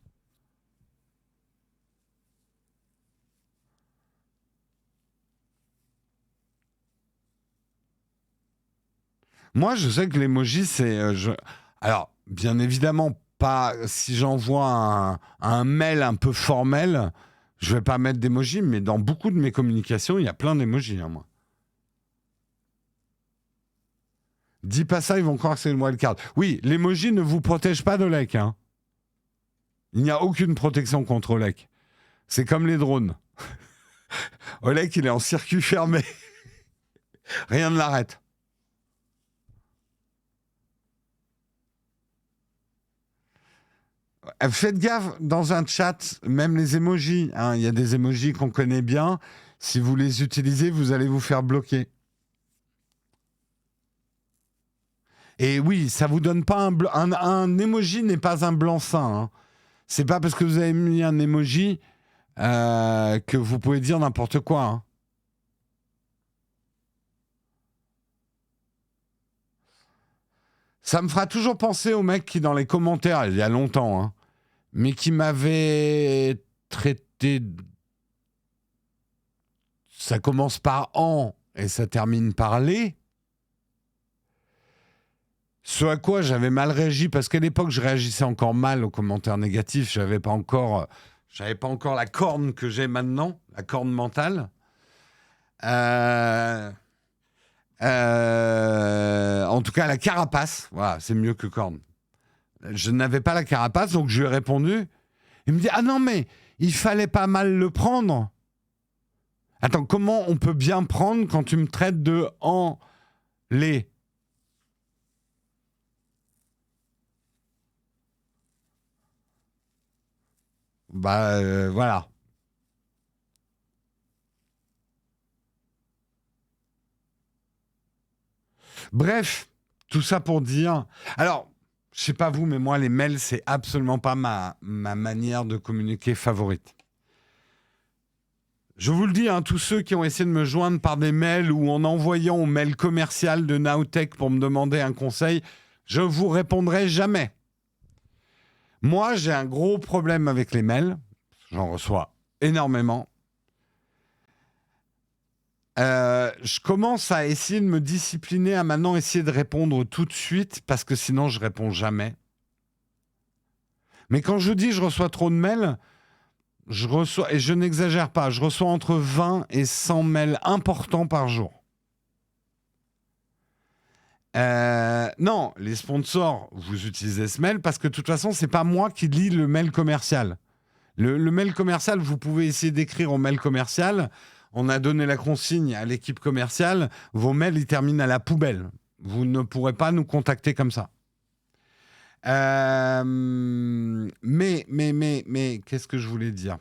Moi, je sais que l'emoji, c'est... Alors, bien évidemment, pas si j'envoie un mail un peu formel... Je ne vais pas mettre d'emoji, mais dans beaucoup de mes communications, il y a plein d'emojis, hein, moi. Dis pas ça, ils vont croire que c'est une wildcard. Oui, l'emoji ne vous protège pas de leak. Hein. Il n'y a aucune protection contre leak. C'est comme les drones. Oleg, il est en circuit fermé. Rien ne l'arrête. Faites gaffe, dans un chat, même les emojis, hein, il y a des emojis qu'on connaît bien. Si vous les utilisez, vous allez vous faire bloquer. Et oui, ça vous donne pas un emoji n'est pas un blanc-seing. Hein. C'est pas parce que vous avez mis un emoji que vous pouvez dire n'importe quoi. Hein. Ça me fera toujours penser au mec qui, dans les commentaires, il y a longtemps, hein, mais qui m'avait traité. Ça commence par en et ça termine par les. Ce à quoi j'avais mal réagi, parce qu'à l'époque, je réagissais encore mal aux commentaires négatifs. J'avais pas encore la corne que j'ai maintenant, la corne mentale. En tout cas, la carapace. Voilà, c'est mieux que corne. Je n'avais pas la carapace, donc je lui ai répondu. Il me dit, ah non, mais il fallait pas mal le prendre. Attends, comment on peut bien prendre quand tu me traites de en les? Voilà. Bref, tout ça pour dire. Alors, je sais pas vous, mais moi, les mails, c'est absolument pas ma manière de communiquer favorite. Je vous le dis, hein, tous ceux qui ont essayé de me joindre par des mails ou en envoyant au mail commercial de Nowtech pour me demander un conseil, je vous répondrai jamais. Moi, j'ai un gros problème avec les mails. J'en reçois énormément. Je commence à essayer de me discipliner, à maintenant essayer de répondre tout de suite, parce que sinon, je réponds jamais. Mais quand je dis je reçois trop de mails, je reçois, et je n'exagère pas, je reçois entre 20 et 100 mails importants par jour. Non, les sponsors, vous utilisez ce mail parce que de toute façon, c'est pas moi qui lis le mail commercial. Le mail commercial, vous pouvez essayer d'écrire au mail commercial. On a donné la consigne à l'équipe commerciale. Vos mails, ils terminent à la poubelle. Vous ne pourrez pas nous contacter comme ça. Mais, qu'est-ce que je voulais dire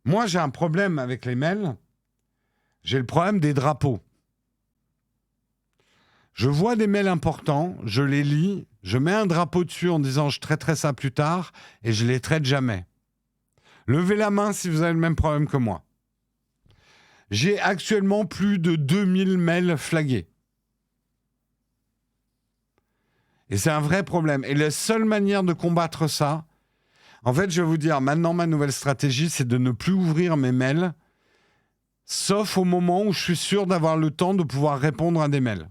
Moi, j'ai un problème avec les mails. J'ai le problème des drapeaux. Je vois des mails importants, je les lis, je mets un drapeau dessus en disant je traiterai ça plus tard et je les traite jamais. Levez la main si vous avez le même problème que moi. J'ai actuellement plus de 2000 mails flagués. Et c'est un vrai problème. Et la seule manière de combattre ça, en fait, je vais vous dire, maintenant, ma nouvelle stratégie, c'est de ne plus ouvrir mes mails, sauf au moment où je suis sûr d'avoir le temps de pouvoir répondre à des mails.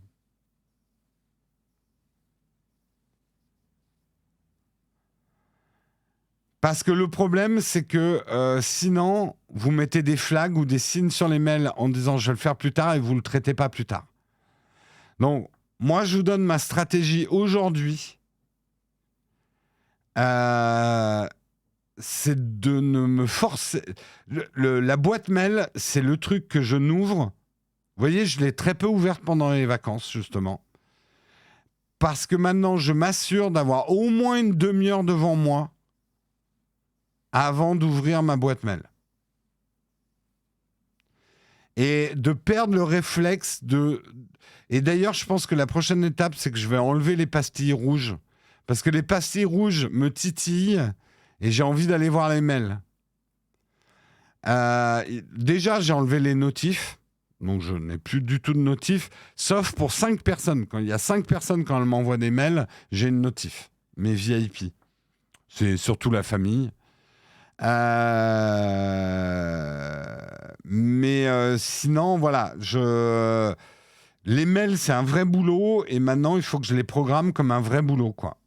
Parce que le problème, c'est que sinon, vous mettez des flags ou des signes sur les mails en disant je vais le faire plus tard et vous ne le traitez pas plus tard. Donc, moi, je vous donne ma stratégie aujourd'hui. C'est de ne me forcer. La boîte mail, c'est le truc que je n'ouvre. Vous voyez, je l'ai très peu ouverte pendant les vacances, justement. Parce que maintenant, je m'assure d'avoir au moins une demi-heure devant moi avant d'ouvrir ma boîte mail. Et de perdre le réflexe de... Et d'ailleurs, je pense que la prochaine étape, c'est que je vais enlever les pastilles rouges. Parce que les pastilles rouges me titillent et j'ai envie d'aller voir les mails. Déjà, j'ai enlevé les notifs. Donc, je n'ai plus du tout de notifs. Sauf pour 5 personnes. Quand il y a 5 personnes, quand elles m'envoient des mails, j'ai une notif. Mes VIP. C'est surtout la famille. Mais sinon, voilà, les mails, c'est un vrai boulot et maintenant, il faut que je les programme comme un vrai boulot, quoi.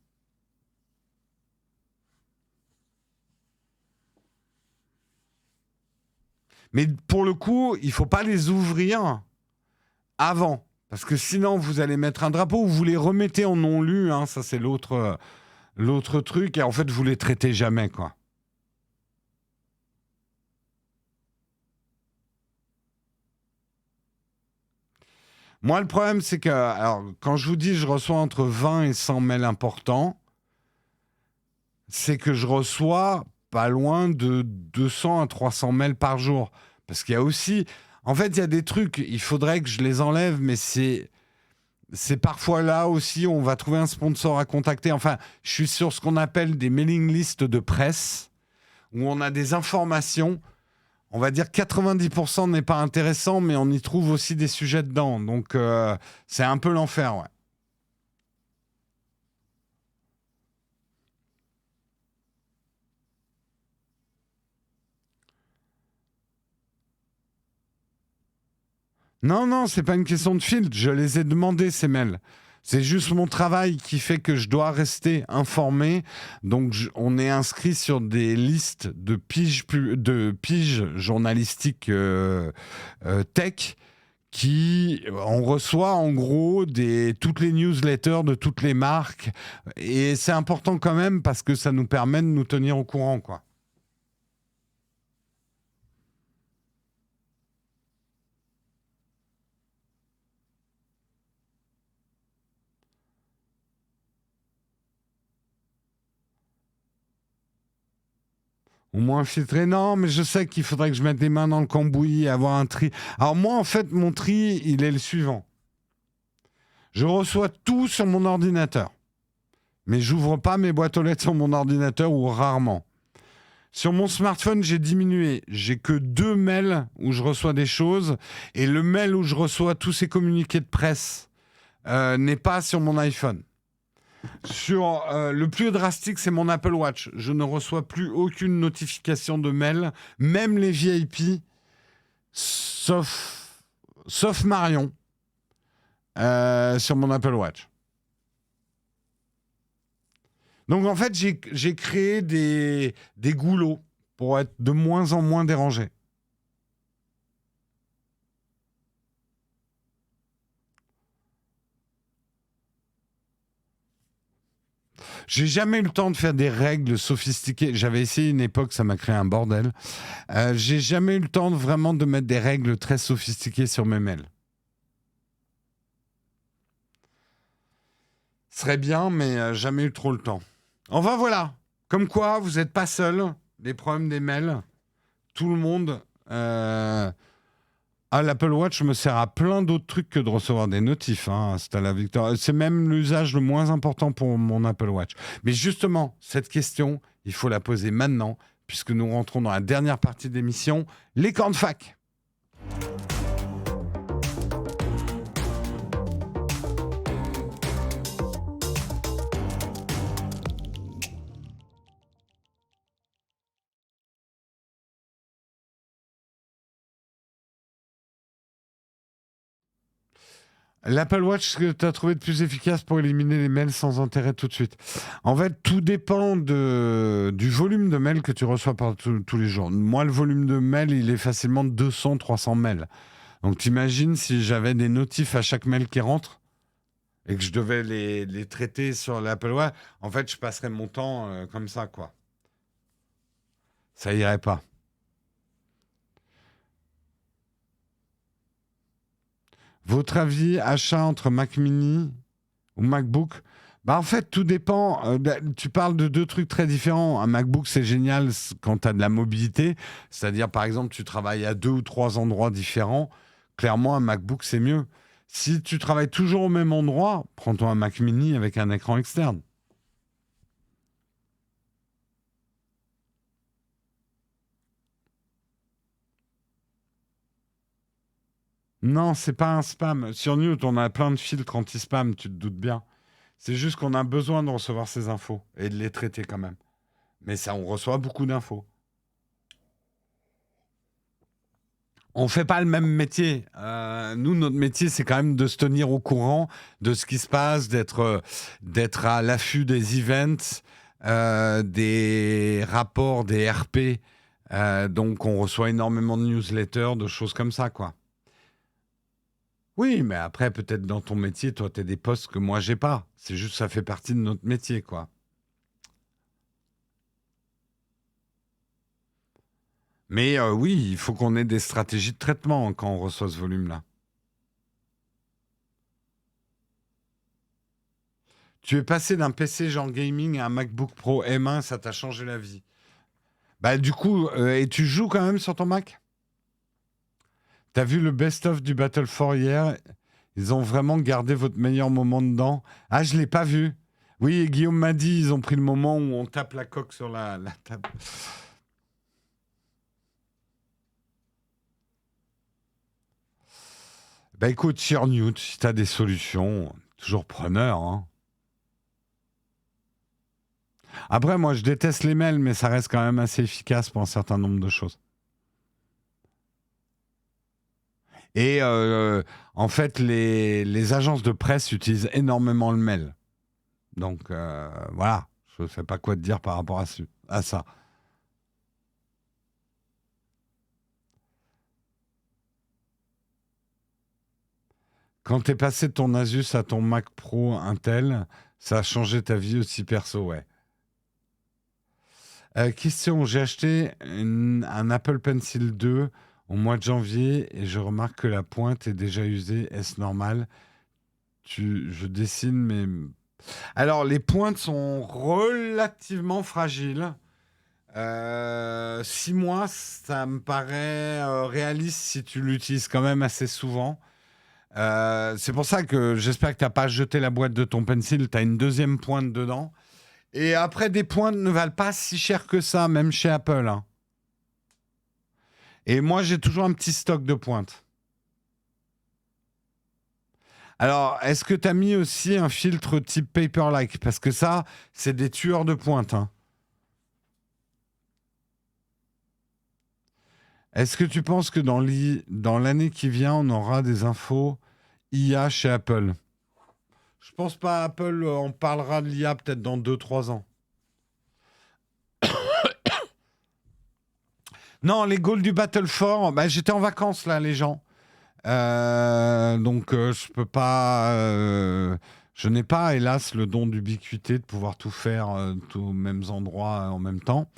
Mais pour le coup, il faut pas les ouvrir avant. Parce que sinon, vous allez mettre un drapeau, vous les remettez en non lu, hein, ça c'est l'autre truc, et en fait, vous les traitez jamais, quoi. Moi, le problème, c'est que, alors, quand je vous dis je reçois entre 20 et 100 mails importants, c'est que je reçois pas loin de 200 à 300 mails par jour. Parce qu'il y a aussi, en fait, il y a des trucs, il faudrait que je les enlève, mais c'est parfois là aussi où on va trouver un sponsor à contacter. Enfin, je suis sur ce qu'on appelle des mailing lists de presse, où on a des informations. On va dire 90% n'est pas intéressant, mais on y trouve aussi des sujets dedans. Donc, c'est un peu l'enfer, ouais. Non, non, c'est pas une question de filtre. Je les ai demandés, ces mails. C'est juste mon travail qui fait que je dois rester informé. Donc, on est inscrit sur des listes de piges journalistiques tech qui on reçoit en gros toutes les newsletters de toutes les marques. Et c'est important quand même parce que ça nous permet de nous tenir au courant, quoi. Au moins filtré, non, mais je sais qu'il faudrait que je mette les mains dans le cambouis, avoir un tri. Alors moi, en fait, mon tri, il est le suivant. Je reçois tout sur mon ordinateur, mais j'ouvre pas mes boîtes aux lettres sur mon ordinateur ou rarement. Sur mon smartphone, j'ai diminué. J'ai que 2 mails où je reçois des choses, et le mail où je reçois tous ces communiqués de presse n'est pas sur mon iPhone. Sur le plus drastique, c'est mon Apple Watch. Je ne reçois plus aucune notification de mail, même les VIP, sauf Marion, sur mon Apple Watch. Donc en fait, j'ai créé des goulots pour être de moins en moins dérangé. J'ai jamais eu le temps de faire des règles sophistiquées. J'avais essayé une époque, ça m'a créé un bordel. J'ai jamais eu le temps vraiment de mettre des règles très sophistiquées sur mes mails. Ce serait bien, mais jamais eu trop le temps. Enfin voilà. Comme quoi, vous n'êtes pas seul. Les problèmes des mails. Tout le monde. L'Apple Watch me sert à plein d'autres trucs que de recevoir des notifs. Hein. C'est à la victoire. C'est même l'usage le moins important pour mon Apple Watch. Mais justement, cette question, il faut la poser maintenant, puisque nous rentrons dans la dernière partie de l'émission, les camps de fac. L'Apple Watch, ce que tu as trouvé de plus efficace pour éliminer les mails sans intérêt tout de suite. En fait, tout dépend du volume de mails que tu reçois tous les jours. Moi, le volume de mails, il est facilement de 200, 300 mails. Donc, t'imagines si j'avais des notifs à chaque mail qui rentre et que je devais les traiter sur l'Apple Watch, en fait, je passerais mon temps comme ça, quoi. Ça irait pas. Votre avis, achat entre Mac Mini ou MacBook? Bah en fait, tout dépend. Tu parles de deux trucs très différents. Un MacBook, c'est génial quand tu as de la mobilité. C'est-à-dire, par exemple, tu travailles à 2 ou 3 endroits différents. Clairement, un MacBook, c'est mieux. Si tu travailles toujours au même endroit, prends-toi un Mac Mini avec un écran externe. Non, c'est pas un spam. Sur Newt, on a plein de filtres anti-spam, tu te doutes bien. C'est juste qu'on a besoin de recevoir ces infos et de les traiter quand même. Mais ça, on reçoit beaucoup d'infos. On fait pas le même métier. Nous, notre métier, c'est quand même de se tenir au courant de ce qui se passe, d'être à l'affût des events, des rapports, des RP. Donc, on reçoit énormément de newsletters, de choses comme ça, quoi. Oui, mais après, peut-être dans ton métier, toi, tu as des postes que moi, j'ai pas. C'est juste ça fait partie de notre métier, quoi. Mais oui, il faut qu'on ait des stratégies de traitement quand on reçoit ce volume-là. Tu es passé d'un PC genre gaming à un MacBook Pro M1, ça t'a changé la vie. Bah du coup, et tu joues quand même sur ton Mac? T'as vu le best-of du Battle 4 hier? Ils ont vraiment gardé votre meilleur moment dedans. Ah, je l'ai pas vu. Oui, Guillaume m'a dit, ils ont pris le moment où on tape la coque sur la table. Bah écoute, sur Newt, si t'as des solutions, toujours preneur, hein. Après, moi, je déteste les mails, mais ça reste quand même assez efficace pour un certain nombre de choses. Et en fait, les agences de presse utilisent énormément le mail. Donc voilà, je ne sais pas quoi te dire par rapport à ça. Quand t'es passé de ton Asus à ton Mac Pro Intel, ça a changé ta vie aussi perso, ouais. Question, j'ai acheté un Apple Pencil 2 au mois de janvier et je remarque que la pointe est déjà usée. Est-ce normal? Je dessine, mais... Alors, les pointes sont relativement fragiles. 6 mois, ça me paraît réaliste si tu l'utilises quand même assez souvent. C'est pour ça que j'espère que tu n'as pas jeté la boîte de ton pencil. Tu as une deuxième pointe dedans. Et après, des pointes ne valent pas si cher que ça, même chez Apple, hein. Et moi, j'ai toujours un petit stock de pointes. Alors, est-ce que tu as mis aussi un filtre type Paperlike? Parce que ça, c'est des tueurs de pointes, hein. Est-ce que tu penses que dans l'année qui vient, on aura des infos IA chez Apple? Je pense pas. Apple, on parlera de l'IA peut-être dans 2 3 ans. Non, les goals du Battle 4, bah, j'étais en vacances là, les gens. Donc, je peux pas. Je n'ai pas, hélas, le don d'ubiquité de pouvoir tout faire tous aux mêmes endroits en même temps.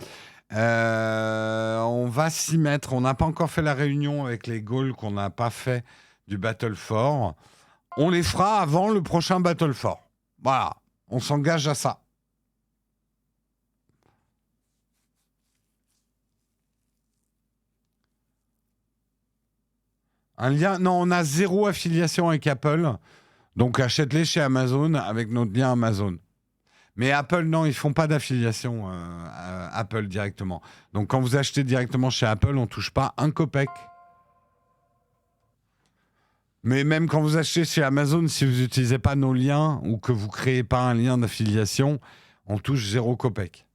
On va s'y mettre. On n'a pas encore fait la réunion avec les goals qu'on n'a pas fait du Battle 4. On les fera avant le prochain Battle 4. Voilà, on s'engage à ça. Un lien, non, on a zéro affiliation avec Apple, donc achète-les chez Amazon avec notre lien Amazon. Mais Apple, non, ils font pas d'affiliation à Apple directement. Donc quand vous achetez directement chez Apple, on touche pas un copec. Mais même quand vous achetez chez Amazon, si vous n'utilisez pas nos liens ou que vous créez pas un lien d'affiliation, on touche zéro copec.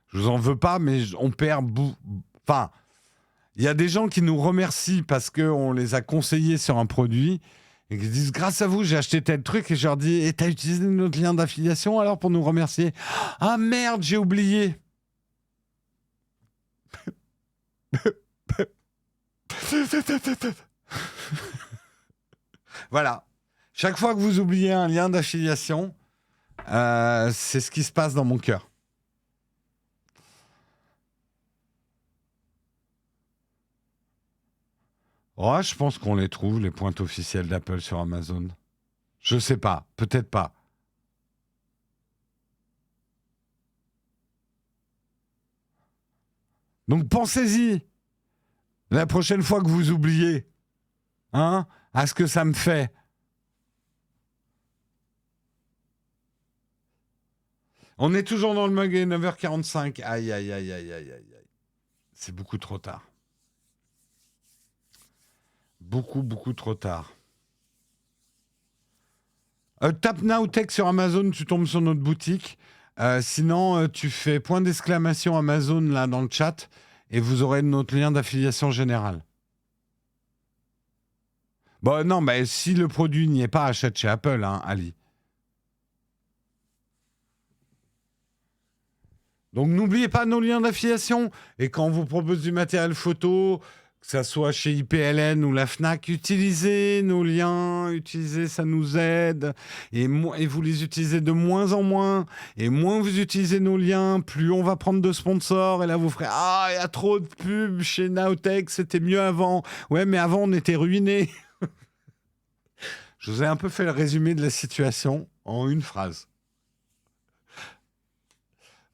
Je vous en veux pas, mais on perd. Enfin, il y a des gens qui nous remercient parce qu'on les a conseillés sur un produit et qui disent grâce à vous, j'ai acheté tel truc et je leur dis et t'as utilisé notre lien d'affiliation alors pour nous remercier? Ah merde, j'ai oublié. Voilà. Chaque fois que vous oubliez un lien d'affiliation, c'est ce qui se passe dans mon cœur. Oh, je pense qu'on les trouve, les pointes officielles d'Apple sur Amazon. Je sais pas, peut-être pas. Donc pensez-y, la prochaine fois que vous oubliez, hein, à ce que ça me fait. On est toujours dans le mug et 9h45. Aïe, aïe, aïe, aïe, aïe, aïe, aïe. C'est beaucoup trop tard. Beaucoup, beaucoup trop tard. Tape Nowtech sur Amazon, tu tombes sur notre boutique. Sinon, tu fais point d'exclamation Amazon là dans le chat et vous aurez notre lien d'affiliation générale. Bon, non, mais si le produit n'y est pas, achète chez Apple, hein, Ali. Donc n'oubliez pas nos liens d'affiliation. Et quand on vous propose du matériel photo, que ça soit chez IPLN ou la FNAC, utilisez nos liens, utilisez, ça nous aide. Et vous les utilisez de moins en moins. Et moins vous utilisez nos liens, plus on va prendre de sponsors. Et là, vous ferez « Ah, il y a trop de pubs chez Nowtech, c'était mieux avant. » Ouais, mais avant, on était ruinés. Je vous ai un peu fait le résumé de la situation en une phrase.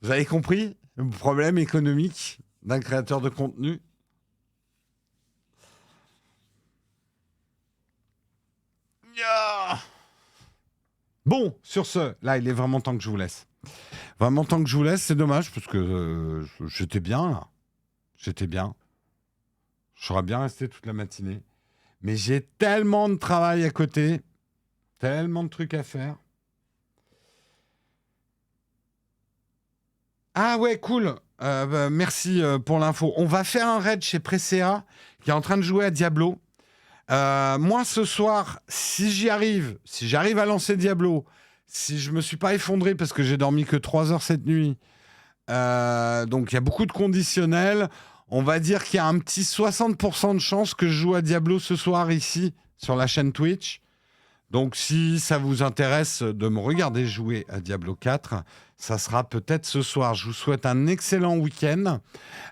Vous avez compris le problème économique d'un créateur de contenu? Bon, sur ce, là, il est vraiment temps que je vous laisse. Vraiment temps que je vous laisse, c'est dommage, parce que j'étais bien, là. J'étais bien. Je serais bien resté toute la matinée. Mais j'ai tellement de travail à côté, tellement de trucs à faire. Ah ouais, cool. Merci pour l'info. On va faire un raid chez Presea, qui est en train de jouer à Diablo. Moi, ce soir, si j'arrive à lancer Diablo, si je me suis pas effondré parce que j'ai dormi que 3 heures cette nuit, donc il y a beaucoup de conditionnels, on va dire qu'il y a un petit 60% de chance que je joue à Diablo ce soir ici, sur la chaîne Twitch. Donc si ça vous intéresse de me regarder jouer à Diablo 4, ça sera peut-être ce soir. Je vous souhaite un excellent week-end.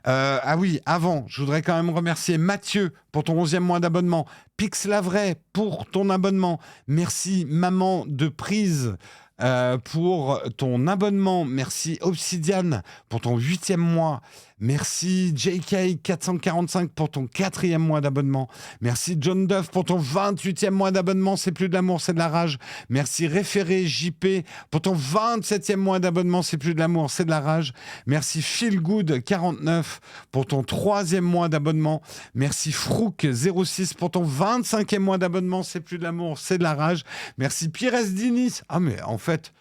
Ah oui, avant, je voudrais quand même remercier Mathieu pour ton 11e mois d'abonnement. Pixlavray pour ton abonnement. Merci Maman de Prise pour ton abonnement. Merci Obsidian pour ton 8e mois. Merci JK445 pour ton 4e mois d'abonnement. Merci John Duff pour ton 28e mois d'abonnement. C'est plus de l'amour, c'est de la rage. Merci Référé JP pour ton 27e mois d'abonnement. C'est plus de l'amour, c'est de la rage. Merci Feelgood49 pour ton 3e mois d'abonnement. Merci Frouk06 pour ton 25e mois d'abonnement. C'est plus de l'amour, c'est de la rage. Merci Pires Dinis. Ah mais en fait,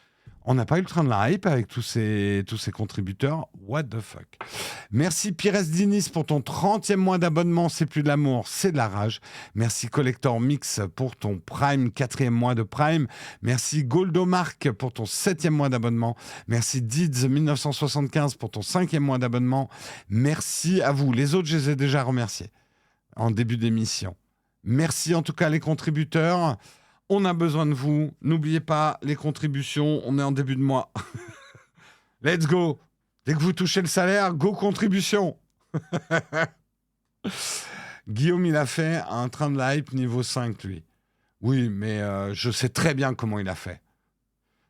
on n'a pas eu le train de la hype avec tous ces contributeurs. What the fuck. Merci Pires Dinis pour ton 30e mois d'abonnement. C'est plus de l'amour, c'est de la rage. Merci Collector Mix pour ton Prime, 4e mois de Prime. Merci Goldomark pour ton 7e mois d'abonnement. Merci Dids1975 pour ton 5e mois d'abonnement. Merci à vous. Les autres, je les ai déjà remerciés en début d'émission. Merci en tout cas les contributeurs. On a besoin de vous. N'oubliez pas les contributions. On est en début de mois. Let's go. Dès que vous touchez le salaire, go contribution. Guillaume, il a fait un train de hype niveau 5, lui. Oui, mais je sais très bien comment il a fait.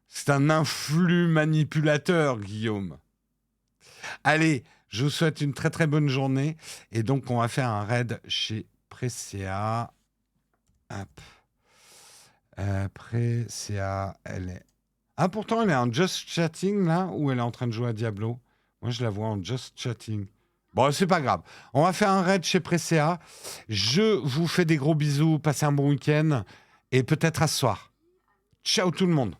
C'est un influx manipulateur, Guillaume. Allez, je vous souhaite une très très bonne journée. Et donc, on va faire un raid chez Presea. Hop. Presea, elle est... Ah, pourtant, elle est en Just Chatting, là, ou elle est en train de jouer à Diablo? Moi, je la vois en Just Chatting. Bon, c'est pas grave. On va faire un raid chez Presea. Je vous fais des gros bisous. Passez un bon week-end. Et peut-être à ce soir. Ciao tout le monde.